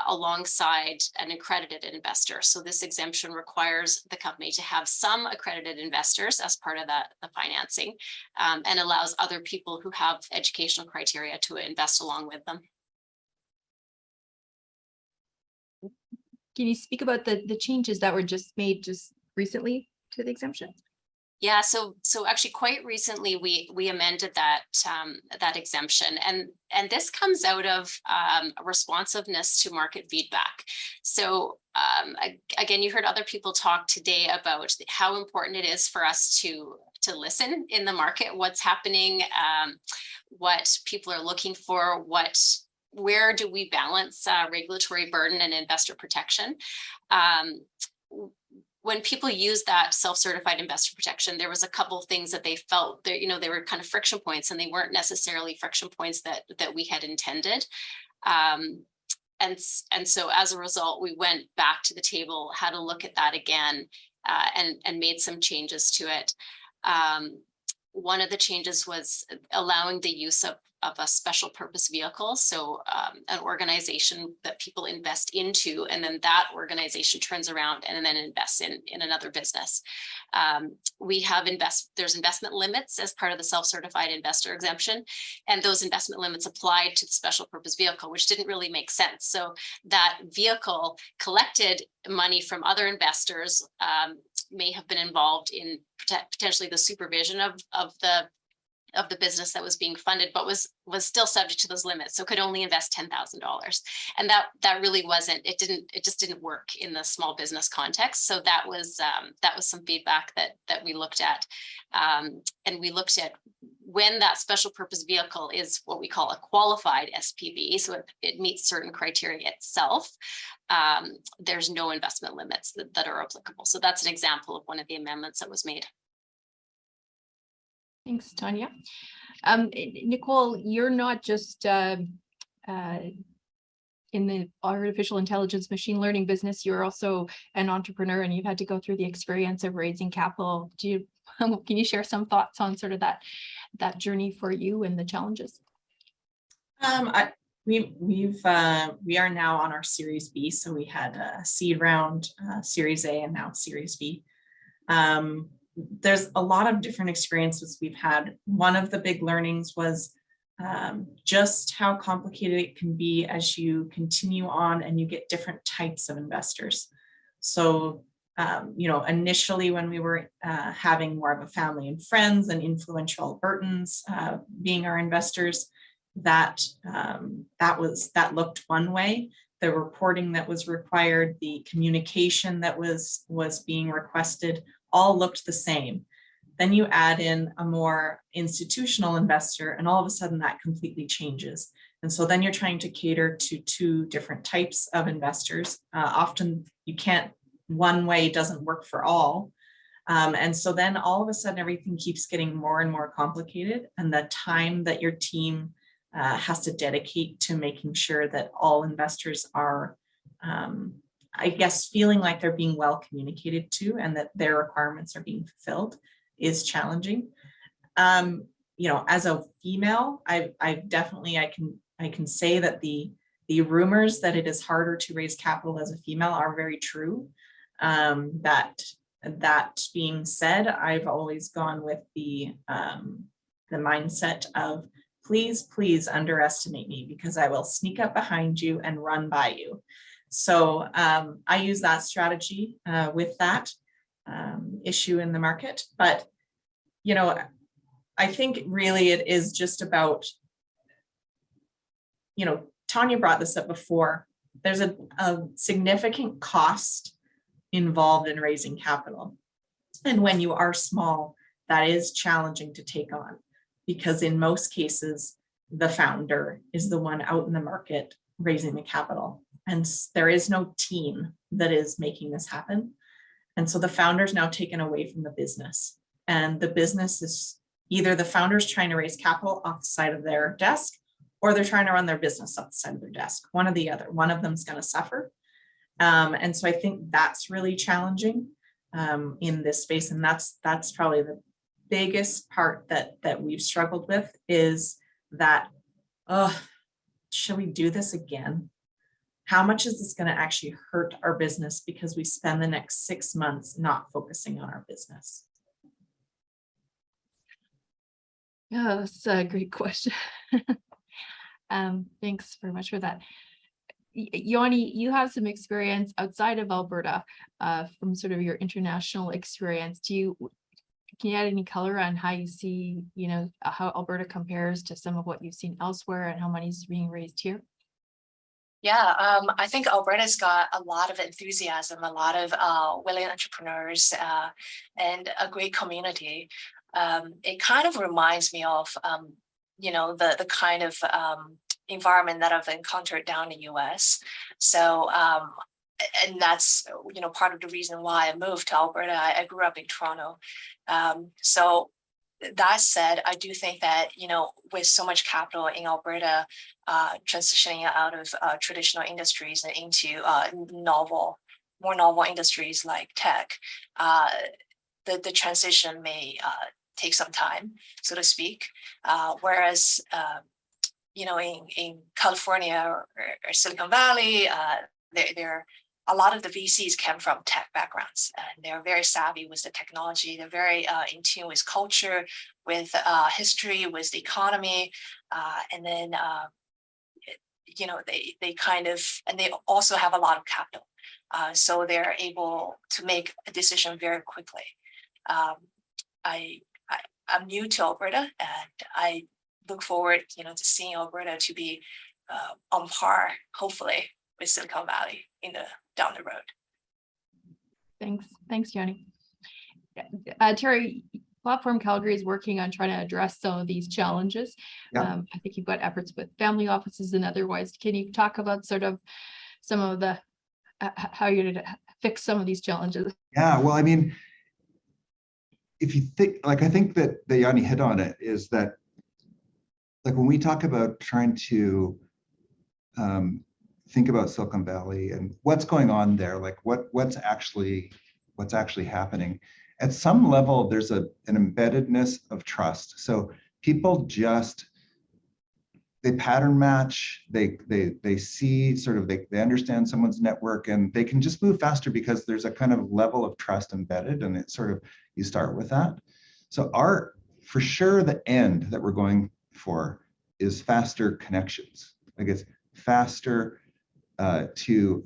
alongside an accredited investor. So this exemption requires the company to have some accredited investors as part of the financing, and allows other people who have educational criteria to invest along with them. Can you speak about the changes that were just made just recently to the exemption? Yeah, so actually quite recently we amended that exemption, and this comes out of responsiveness to market feedback. So again, you heard other people talk today about how important it is for us to listen in the market, what's happening, what people are looking for, where do we balance regulatory burden and investor protection. When people use that self-certified investor protection, there was a couple of things that they felt that, they were kind of friction points, and they weren't necessarily friction points that we had intended. And so as a result, we went back to the table, had a look at that again, and made some changes to it. One of the changes was allowing the use of a special purpose vehicle. So an organization that people invest into, and then that organization turns around and then invests in another business. There's investment limits as part of the self-certified investor exemption, and those investment limits applied to the special purpose vehicle, which didn't really make sense. So that vehicle collected money from other investors, may have been involved in potentially the supervision of the business that was being funded, but was still subject to those limits. So could only invest $10,000. And that really wasn't, it just didn't work in the small business context. So that was some feedback that we looked at. And we looked at when that special purpose vehicle is what we call a qualified SPV. So it meets certain criteria itself. There's no investment limits that are applicable. So that's an example of one of the amendments that was made. Thanks, Tonya. Nicole, you're not just in the artificial intelligence machine learning business, you're also an entrepreneur, and you've had to go through the experience of raising capital. Can you share some thoughts on sort of that journey for you and the challenges? We are now on our Series B. So we had a seed round, Series A, and now Series B. There's a lot of different experiences we've had. One of the big learnings was just how complicated it can be as you continue on and you get different types of investors. So, initially when we were having more of a family and friends and influential Albertans being our investors, that looked one way. The reporting that was required, the communication that was being requested, all looked the same. Then you add in a more institutional investor, and all of a sudden that completely changes. And so then you're trying to cater to two different types of investors. Often you can't, one way doesn't work for all. And so then all of a sudden everything keeps getting more and more complicated, and the time that your team has to dedicate to making sure that all investors are feeling like they're being well communicated to and that their requirements are being fulfilled is challenging. you know, as a female, I definitely, I can say that the rumors that it is harder to raise capital as a female are very true. That being said, I've always gone with the mindset of please underestimate me, because I will sneak up behind you and run by you. So I use that strategy with that issue in the market. But, you know, I think really it is just about, you know, Tonya brought this up before. There's a significant cost involved in raising capital. And when you are small, that is challenging to take on, because in most cases, the founder is the one out in the market raising the capital. And there is no team that is making this happen. And so the founder's now taken away from the business. And the business is either the founder's trying to raise capital off the side of their desk, or they're trying to run their business off the side of their desk. One or the other. One of them's going to suffer. And so I think that's really challenging in this space. And that's probably the biggest part that we've struggled with, is that, oh, should we do this again? How much is this going to actually hurt our business because we spend the next 6 months not focusing on our business? Yeah, that's a great question. Thanks very much for that. Yanny, you have some experience outside of Alberta from sort of your international experience. Can you add any color on how you see, you know, how Alberta compares to some of what you've seen elsewhere and how money's being raised here? Yeah, I think Alberta's got a lot of enthusiasm, a lot of willing entrepreneurs, and a great community. It kind of reminds me of, you know, the kind of environment that I've encountered down in the US. So, and that's, you know, part of the reason why I moved to Alberta. I grew up in Toronto. So that said, I do think that, you know, with so much capital in Alberta, transitioning out of traditional industries and into more novel industries like tech, the transition may take some time, so to speak. Whereas, you know, in California or Silicon Valley, there a lot of the VCs came from tech backgrounds, and they're very savvy with the technology. They're very in tune with culture, with history, with the economy, and then you know, they kind of, and they also have a lot of capital, so they're able to make a decision very quickly. I'm new to Alberta, and I look forward, you know, to seeing Alberta to be on par, hopefully, with Silicon Valley down the road. Thanks, Yanny. Terry, Platform Calgary is working on trying to address some of these challenges. Yeah. I think you've got efforts with family offices and otherwise. Can you talk about sort of some of the how you're going to fix some of these challenges? Yeah, well, I mean, if you think, like, I think that Yanny hit on it, is that, like, when we talk about trying to think about Silicon Valley and what's going on there, like what's actually happening, at some level there's an embeddedness of trust. So people just, they pattern match, they see sort of, they understand someone's network, and they can just move faster because there's a kind of level of trust embedded, and it's sort of, you start with that. So for sure, the end that we're going for is faster connections. Like, it's faster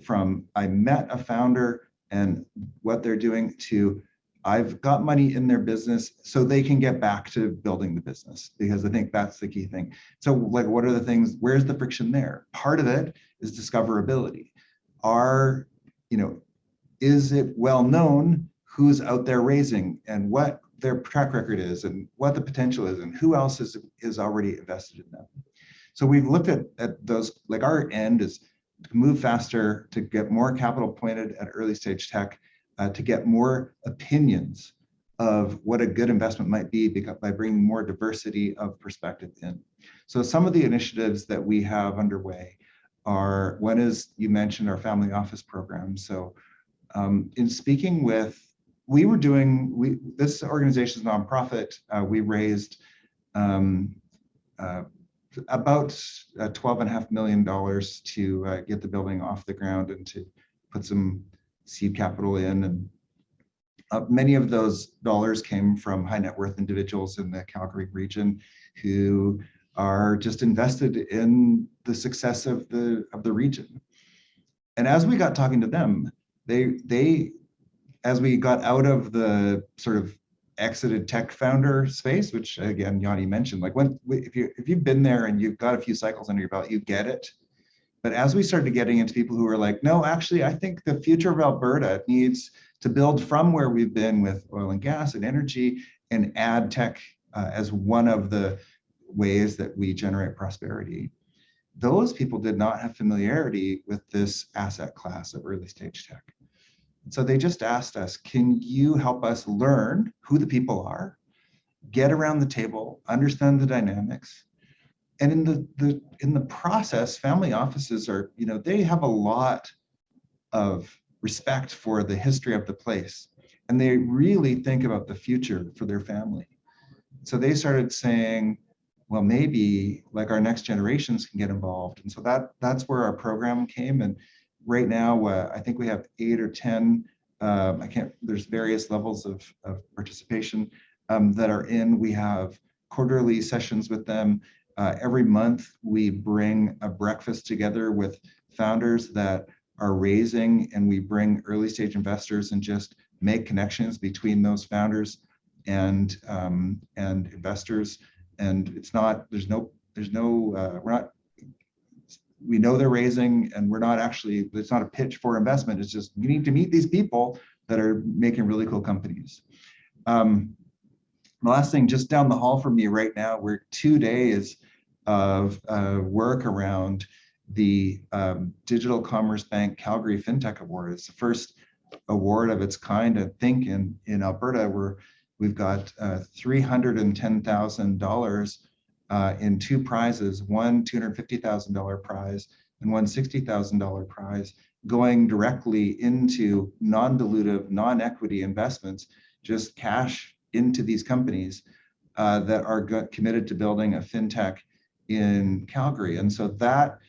from I met a founder and what they're doing to I've got money in their business so they can get back to building the business, because I think that's the key thing. So, like, what are the things, where's the friction there? Part of it is discoverability. You know, is it well known who's out there raising and what their track record is and what the potential is and who else is already invested in them? So we've looked at those, like, our end is to move faster, to get more capital pointed at early stage tech, to get more opinions of what a good investment might be by bringing more diversity of perspective in. So some of the initiatives that we have underway are, one is, you mentioned our family office program. So in speaking with, this organization is nonprofit, we raised about $12.5 million to get the building off the ground and to put some seed capital in. And many of those dollars came from high net worth individuals in the Calgary region who are just invested in the success of the region. And as we got talking to them, they as we got out of the sort of exited tech founder space, which again, Yanny mentioned, like if you've been there and you've got a few cycles under your belt, you get it. But as we started getting into people who were like, no, actually, I think the future of Alberta needs to build from where we've been with oil and gas and energy and add tech as one of the ways that we generate prosperity. Those people did not have familiarity with this asset class of early stage tech. So they just asked us, can you help us learn who the people are, get around the table, understand the dynamics? And in the process, family offices are, they have a lot of respect for the history of the place. And they really think about the future for their family. So they started saying, well, maybe like our next generations can get involved. And so that's where our program came. And right now, I think we have 8 or 10, there's various levels of participation that are in. We have quarterly sessions with them. Every month, we bring a breakfast together with founders that are raising, and we bring early stage investors and just make connections between those founders and investors. And it's not, we know they're raising, and we're not actually, it's not a pitch for investment. It's just, you need to meet these people that are making really cool companies. The last thing, just down the hall from me right now, we're 2 days of work around the Digital Commerce Bank Calgary FinTech Award. It's the first award of its kind, I think, in Alberta, where we've got $310,000 in 2 prizes, one $250,000 prize and one $60,000 prize, going directly into non-dilutive, non-equity investments, just cash into these companies that are committed to building a fintech in Calgary. And so that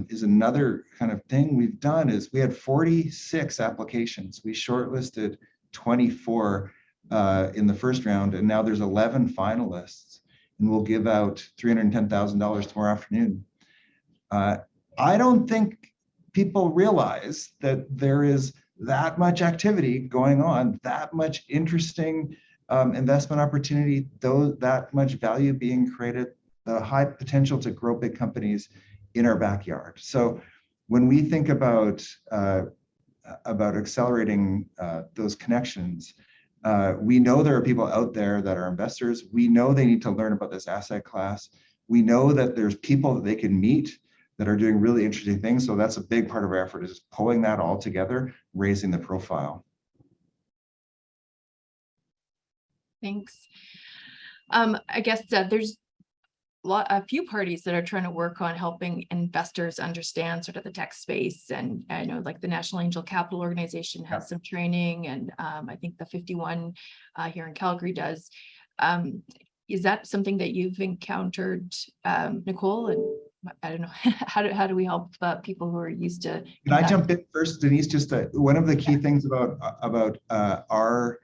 is another kind of thing we've done. Is we had 46 applications. We shortlisted 24 in the first round, and now there's 11 finalists, and we'll give out $310,000 tomorrow afternoon. I don't think people realize that there is that much activity going on, that much interesting investment opportunity, that much value being created, the high potential to grow big companies in our backyard. So when we think about accelerating those connections, we know there are people out there that are investors. We know they need to learn about this asset class. We know that there's people that they can meet that are doing really interesting things. So that's a big part of our effort, is pulling that all together, raising the profile. Thanks. I guess there's a few parties that are trying to work on helping investors understand sort of the tech space. And I know like the National Angel Capital Organization has some training, and I think the 51 here in Calgary does. Is that something that you've encountered, Nicole? And I don't know, how do we help people who are used to? Can I jump in first, Denise? Just one of the key things about our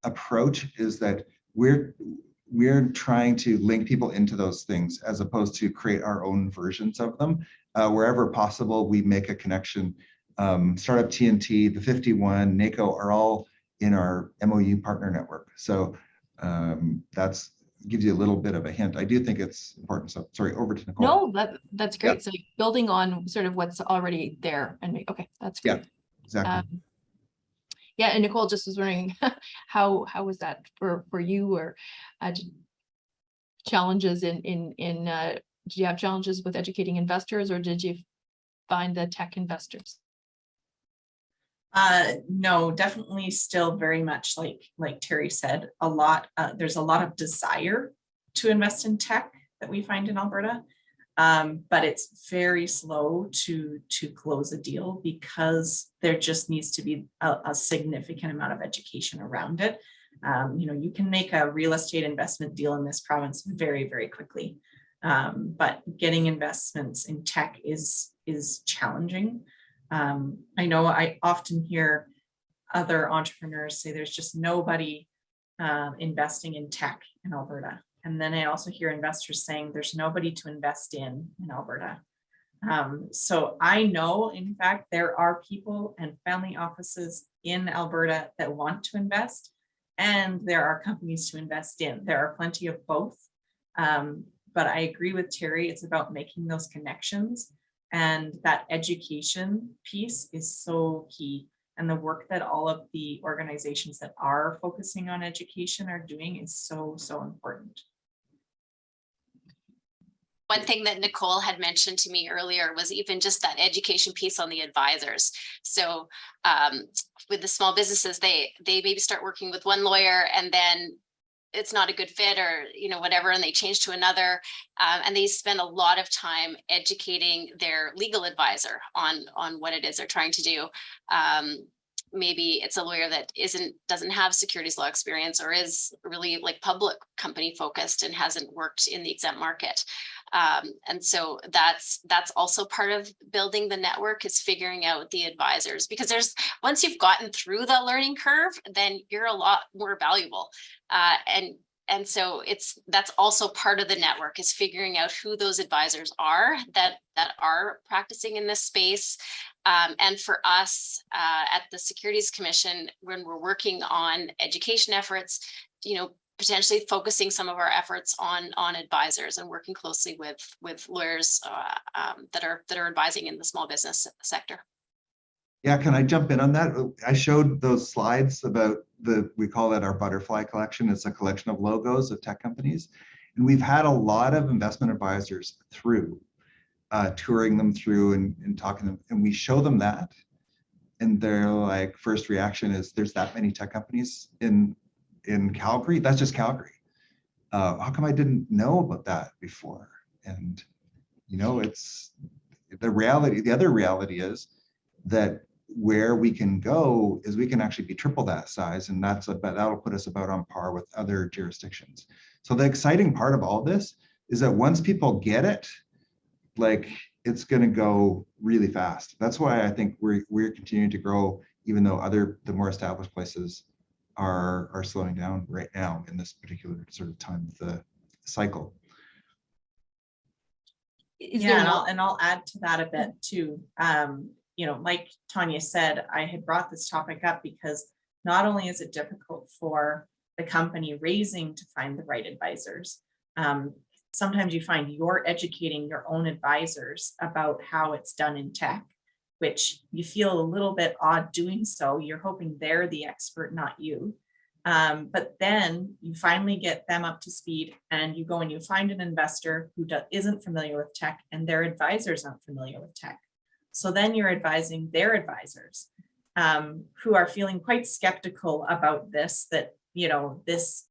approach is that we're trying to link people into those things as opposed to create our own versions of them. Wherever possible, we make a connection. Startup TNT, the 51, NACO are all in our MOU partner network. So that's gives you a little bit of a hint. I do think it's important. So sorry, over to Nicole. No, that's great. Yeah. So building on sort of what's already there, and okay, that's great. Yeah, exactly. Yeah, and Nicole, just was wondering how was that for you, or challenges in did you have challenges with educating investors, or did you find the tech investors? No, definitely still very much like Terry said, there's a lot of desire to invest in tech that we find in Alberta. But it's very slow to close a deal because there just needs to be a significant amount of education around it. You can make a real estate investment deal in this province very, very quickly. But getting investments in tech is challenging. I know I often hear other entrepreneurs say there's just nobody investing in tech in Alberta. And then I also hear investors saying there's nobody to invest in Alberta. So I know, in fact, there are people and family offices in Alberta that want to invest, and there are companies to invest in. There are plenty of both. But I agree with Terry, it's about making those connections, and that education piece is so key. And the work that all of the organizations that are focusing on education are doing is so, so important. One thing that Nicole had mentioned to me earlier was even just that education piece on the advisors. So with the small businesses, they maybe start working with one lawyer and then it's not a good fit, or whatever, and they change to another, and they spend a lot of time educating their legal advisor on what it is they're trying to do. Maybe it's a lawyer that doesn't have securities law experience, or is really like public company focused and hasn't worked in the exempt market. And so that's also part of building the network, is figuring out the advisors, because once you've gotten through the learning curve, then you're a lot more valuable. And so that's also part of the network, is figuring out who those advisors are that are practicing in this space. And for us at the Securities Commission, when we're working on education efforts, potentially focusing some of our efforts on advisors and working closely with lawyers that are advising in the small business sector. Yeah, can I jump in on that? I showed those slides about we call that our butterfly collection. It's a collection of logos of tech companies. And we've had a lot of investment advisors through, touring them through and talking to them. And we show them that. And their first reaction is, there's that many tech companies in Calgary? That's just Calgary. How come I didn't know about that before? And, it's the reality. The other reality is that where we can go is we can actually be triple that size, and that'll put us about on par with other jurisdictions. So the exciting part of all this is that once people get it, it's going to go really fast. That's why I think we're continuing to grow, even though the more established places are slowing down right now in this particular sort of time of the cycle. And I'll add to that a bit too. Like Tonya said, I had brought this topic up because not only is it difficult for the company raising to find the right advisors, sometimes you find you're educating your own advisors about how it's done in tech, which you feel a little bit odd doing so. You're hoping they're the expert, not you. But then you finally get them up to speed, and you go and you find an investor who isn't familiar with tech, and their advisors aren't familiar with tech. So then you're advising their advisors who are feeling quite skeptical about this, this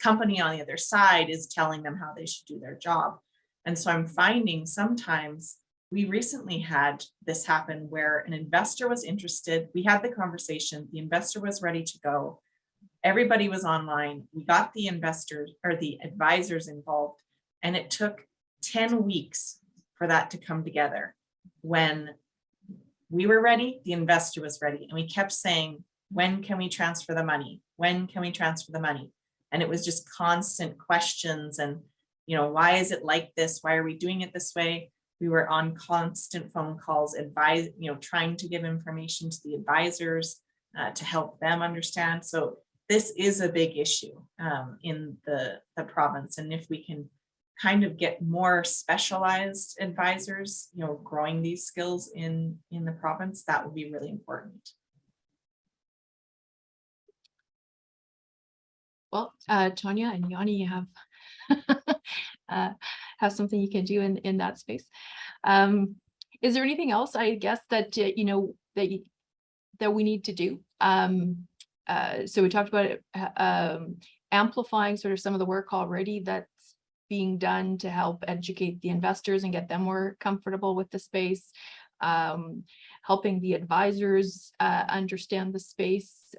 company on the other side is telling them how they should do their job. And so I'm finding sometimes, we recently had this happen where an investor was interested. We had the conversation, the investor was ready to go. Everybody was online. We got the investors or the advisors involved, and it took 10 weeks for that to come together. When we were ready, the investor was ready. And we kept saying, when can we transfer the money? When can we transfer the money? And it was just constant questions. And, why is it like this? Why are we doing it this way? We were on constant phone calls, trying to give information to the advisors to help them understand. So this is a big issue in the province. And if we can kind of get more specialized advisors, growing these skills in the province, that would be really important. Well, Tonya and Yanny, you have something you can do in that space. Is there anything else, I guess, that that we need to do? So we talked about it, amplifying sort of some of the work already that's being done to help educate the investors and get them more comfortable with the space, helping the advisors understand the space.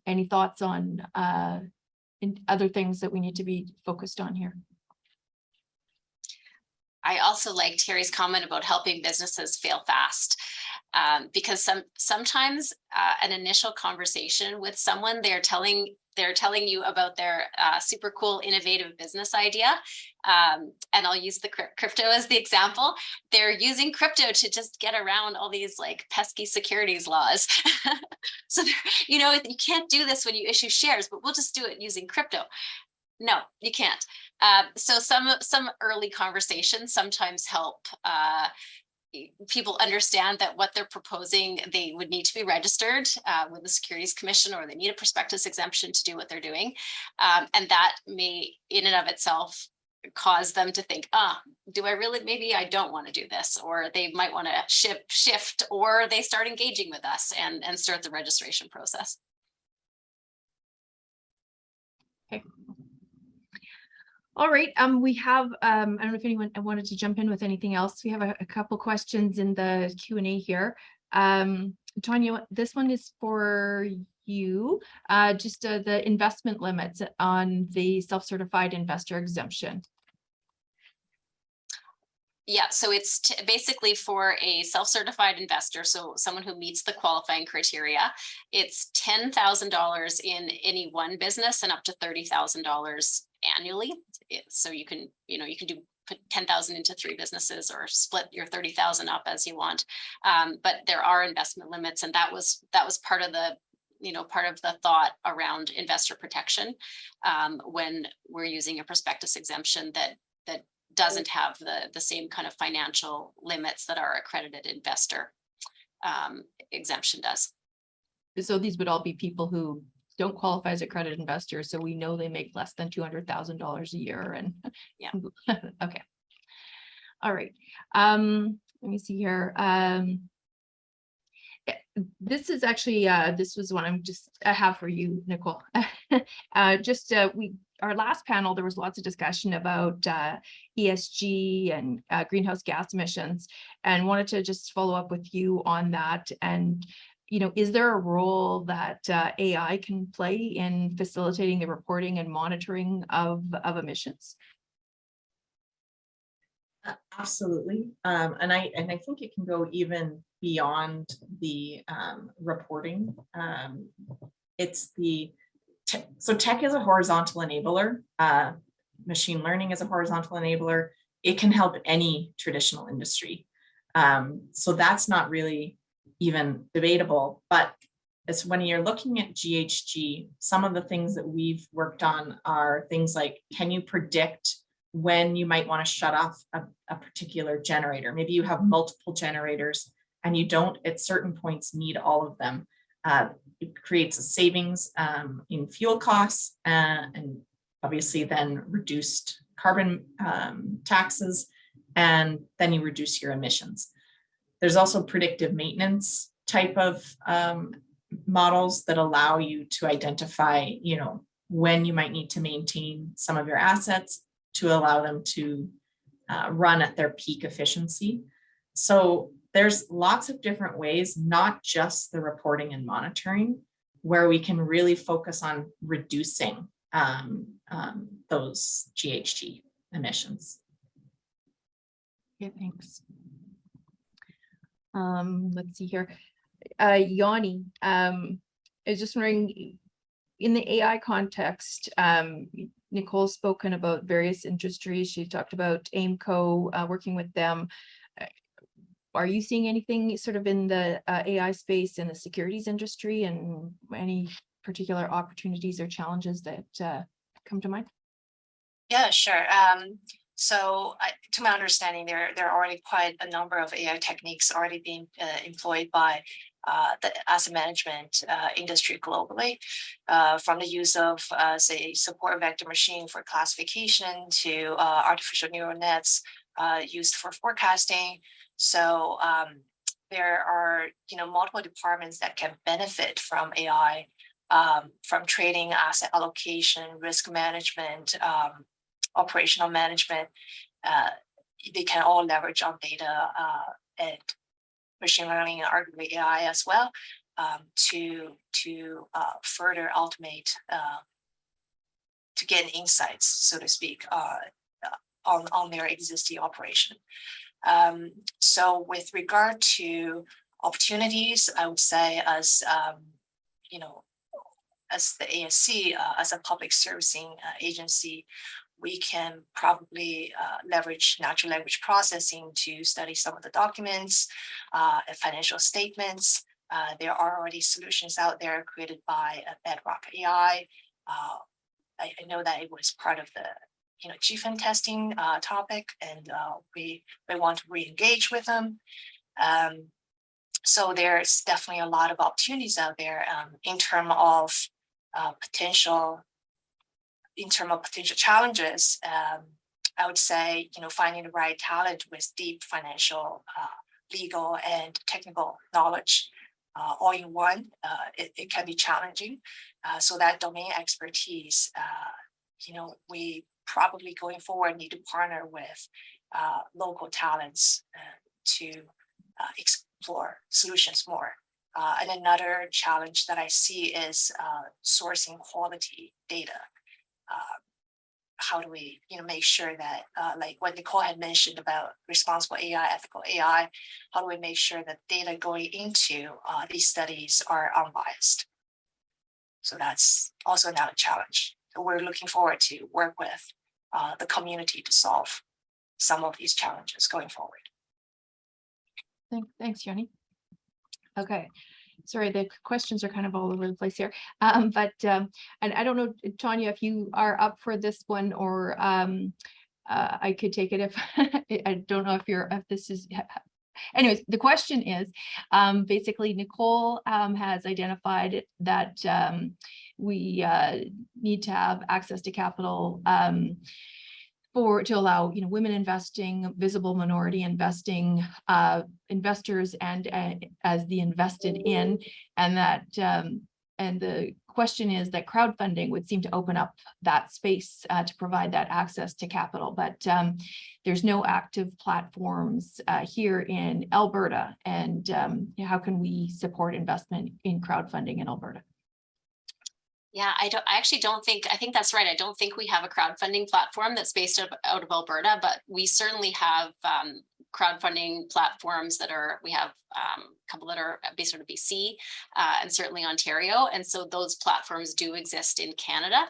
Any thoughts on other things that we need to be focused on here? I also like Terry's comment about helping businesses fail fast. Because sometimes an initial conversation with someone, they're telling you about their super cool, innovative business idea. And I'll use the crypto as the example. They're using crypto to just get around all these like pesky securities laws. So, you can't do this when you issue shares, but we'll just do it using crypto. No, you can't. So some early conversations sometimes help people understand that what they're proposing, they would need to be registered with the Securities Commission, or they need a prospectus exemption to do what they're doing. And that may in and of itself cause them to think, do I really, maybe I don't want to do this, or they might want to shift, or they start engaging with us and start the registration process. Okay. All right, we have, I don't know if anyone wanted to jump in with anything else. We have a couple questions in the Q&A here. Tonya, this one is for you, just the investment limits on the self-certified investor exemption. Yeah, so it's basically for a self-certified investor, so someone who meets the qualifying criteria. It's $10,000 in any one business and up to $30,000 annually. So you can do put 10,000 into 3 businesses, or split your 30,000 up as you want. But there are investment limits, and that was part of the thought around investor protection when we're using a prospectus exemption that doesn't have the same kind of financial limits that our accredited investor exemption does. So these would all be people who don't qualify as accredited investors, so we know they make less than $200,000 a year. And yeah. Okay. All right. Let me see here. This is actually this was one I have for you, Nicole. Our last panel, there was lots of discussion about ESG and greenhouse gas emissions, and wanted to just follow up with you on that. And is there a role that AI can play in facilitating the reporting and monitoring of emissions? Absolutely. And I think it can go even beyond the reporting. So tech is a horizontal enabler. Machine learning is a horizontal enabler. It can help any traditional industry. So that's not really even debatable, but it's when you're looking at GHG, some of the things that we've worked on are things like, can you predict when you might want to shut off a particular generator? Maybe you have multiple generators and you don't at certain points need all of them. It creates a savings in fuel costs and obviously then reduced carbon taxes, and then you reduce your emissions. There's also predictive maintenance type of models that allow you to identify, when you might need to maintain some of your assets to allow them to run at their peak efficiency. So there's lots of different ways, not just the reporting and monitoring, where we can really focus on reducing those GHG emissions. Yeah, thanks. Let's see here. Yanny, I was just wondering, in the AI context, Nicole's spoken about various industries. She talked about AIMCO, working with them. Are you seeing anything sort of in the AI space in the securities industry, and any particular opportunities or challenges that come to mind? Yeah, sure. So to my understanding, there are already quite a number of AI techniques already being employed by the asset management industry globally, from the use of, say, support vector machine for classification to artificial neural nets used for forecasting. So there are, multiple departments that can benefit from AI, from trading, asset allocation, risk management, operational management. They can all leverage on data and machine learning and arguably AI as well. to further automate, to gain insights, so to speak, on their existing operation. So with regard to opportunities, I would say as as the ASC, as a public servicing agency, we can probably leverage natural language processing to study some of the documents, financial statements. There are already solutions out there created by Bedrock AI. I know that it was part of the GFIN testing topic, and we want to re-engage with them. So there's definitely a lot of opportunities out there in terms of potential challenges. I would say, finding the right talent with deep financial, legal, and technical knowledge all in one, it can be challenging. So that domain expertise, we probably going forward need to partner with local talents to explore solutions more. And another challenge that I see is sourcing quality data. How do we make sure that, like what Nicole had mentioned about responsible AI, ethical AI, how do we make sure that data going into these studies are unbiased? So that's also another challenge. So we're looking forward to work with the community to solve some of these challenges going forward. Thanks, Yanny. Okay. Sorry, the questions are kind of all over the place here. And I don't know, Tonya, if you are up for this one, or I could take it if I don't know if this is. Anyways, the question is basically Nicole has identified that we need to have access to capital to allow women investing, visible minority investing, investors, and as the invested in, and that and the question is that crowdfunding would seem to open up that space to provide that access to capital, but there's no active platforms here in Alberta, and how can we support investment in crowdfunding in Alberta? Yeah, I think that's right. I don't think we have a crowdfunding platform that's based out of Alberta, but we certainly have crowdfunding platforms we have a couple that are based out of BC and certainly Ontario. And so those platforms do exist in Canada.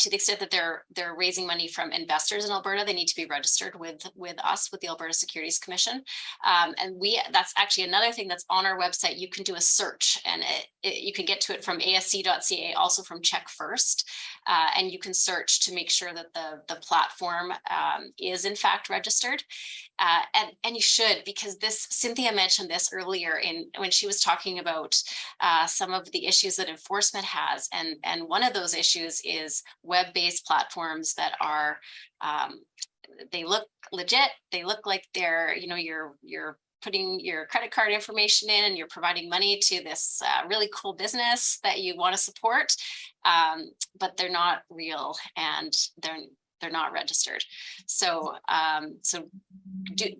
To the extent that they're raising money from investors in Alberta, they need to be registered with us, with the Alberta Securities Commission. And that's actually another thing that's on our website. You can do a search, and you can get to it from asc.ca, also from Check First. And you can search to make sure that the platform is in fact registered. And you should, because Cynthia mentioned this earlier when she was talking about some of the issues that enforcement has. And one of those issues is web-based platforms that are, they look legit. They look like they're, you're putting your credit card information in and you're providing money to this really cool business that you want to support, but they're not real and they're not registered. So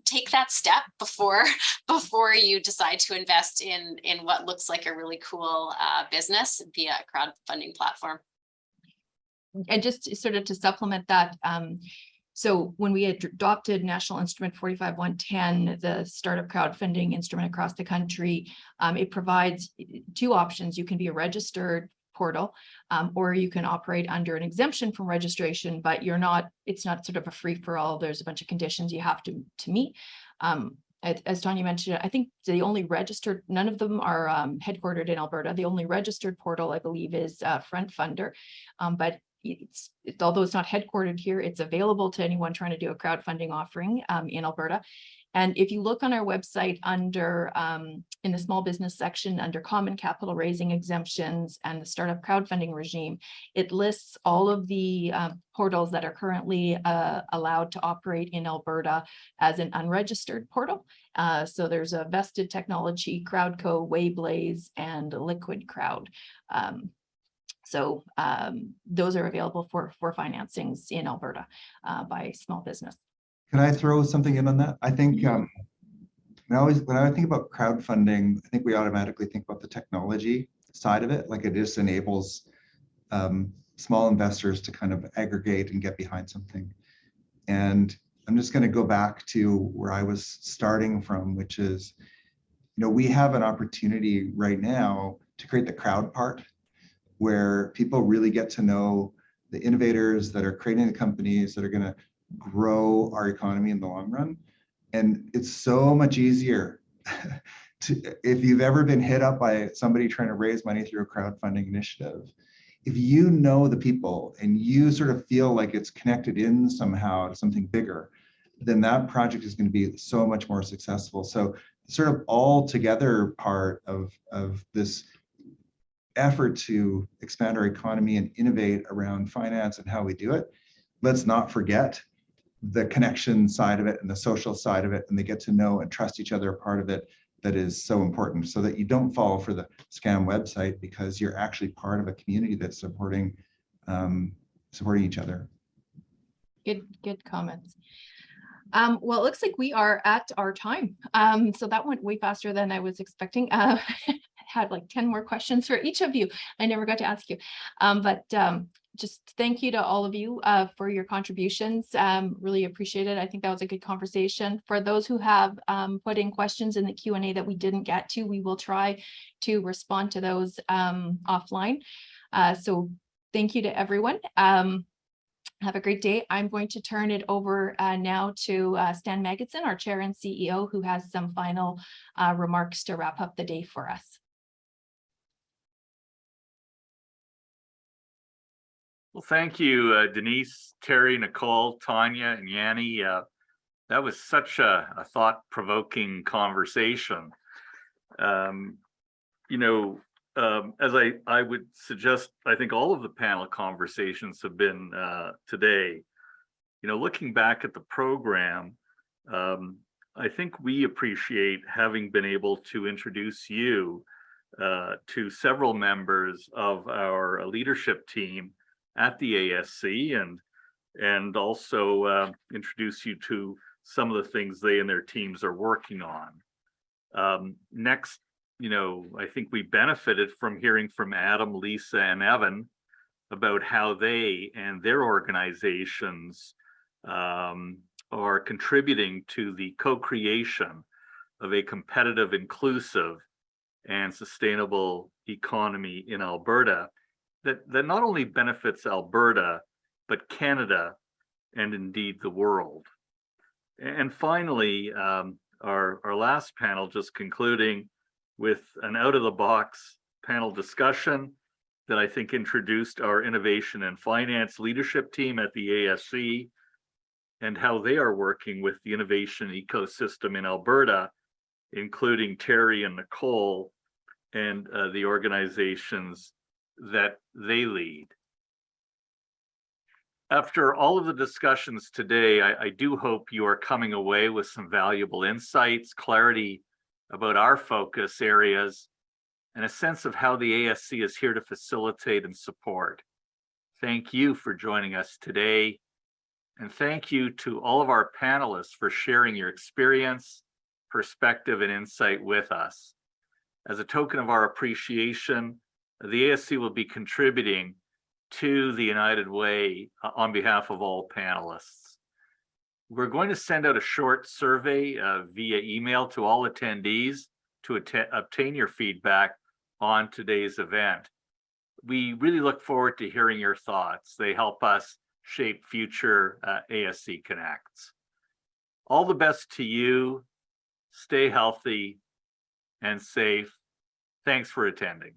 take that step before you decide to invest in what looks like a really cool business via a crowdfunding platform. And just sort of to supplement that, so when we adopted National Instrument 45110, the startup crowdfunding instrument across the country, it provides two options. You can be a registered portal, or you can operate under an exemption from registration, but it's not sort of a free-for-all. There's a bunch of conditions you have to meet. As Tonya mentioned, I think the only registered, none of them are headquartered in Alberta. The only registered portal, I believe, is Front Funder, but although it's not headquartered here, it's available to anyone trying to do a crowdfunding offering in Alberta. And if you look on our website under in the small business section under common capital raising exemptions and the startup crowdfunding regime, it lists all of the portals that are currently allowed to operate in Alberta as an unregistered portal. So there's a Vested Technology, Crowdco, Wayblaze, and Liquid Crowd. So those are available for financings in Alberta by small business. Can I throw something in on that? I think when I think about crowdfunding, I think we automatically think about the technology side of it, like it just enables small investors to kind of aggregate and get behind something. And I'm just going to go back to where I was starting from, which is, we have an opportunity right now to create the crowd part, where people really get to know the innovators that are creating the companies that are going to grow our economy in the long run. And it's so much easier if you've ever been hit up by somebody trying to raise money through a crowdfunding initiative, if you know the people and you sort of feel like it's connected in somehow to something bigger, then that project is going to be so much more successful. So sort of all together part of this effort to expand our economy and innovate around finance and how we do it, let's not forget the connection side of it and the social side of it, and they get to know and trust each other, a part of it that is so important, so that you don't fall for the scam website, because you're actually part of a community that's supporting each other. Good comments. Well, it looks like we are at our time. So that went way faster than I was expecting. Had like 10 more questions for each of you. I never got to ask you, but just thank you to all of you for your contributions. Really appreciate it. I think that was a good conversation. For those who have put in questions in the Q&A that we didn't get to, we will try to respond to those offline. So thank you to everyone. Have a great day. I'm going to turn it over now to Stan Magidson, our Chair and CEO, who has some final remarks to wrap up the day for us. Well, thank you, Denise, Terry, Nicole, Tonya, and Yanny. That was such a thought-provoking conversation. As I would suggest, I think all of the panel conversations have been today. Looking back at the program, I think we appreciate having been able to introduce you to several members of our leadership team at the ASC, and also introduce you to some of the things they and their teams are working on. Next, I think we benefited from hearing from Adam, Lisa, and Evan about how they and their organizations are contributing to the co-creation of a competitive, inclusive, and sustainable economy in Alberta that not only benefits Alberta, but Canada and indeed the world. And finally, our last panel, just concluding with an out-of-the-box panel discussion that I think introduced our innovation and finance leadership team at the ASC and how they are working with the innovation ecosystem in Alberta, including Terry and Nicole and the organizations that they lead. After all of the discussions today, I do hope you are coming away with some valuable insights, clarity about our focus areas, and a sense of how the ASC is here to facilitate and support. Thank you for joining us today. And thank you to all of our panelists for sharing your experience, perspective, and insight with us. As a token of our appreciation, the ASC will be contributing to the United Way on behalf of all panelists. We're going to send out a short survey via email to all attendees to obtain your feedback on today's event. We really look forward to hearing your thoughts. They help us shape future ASC Connects. All the best to you. Stay healthy and safe. Thanks for attending.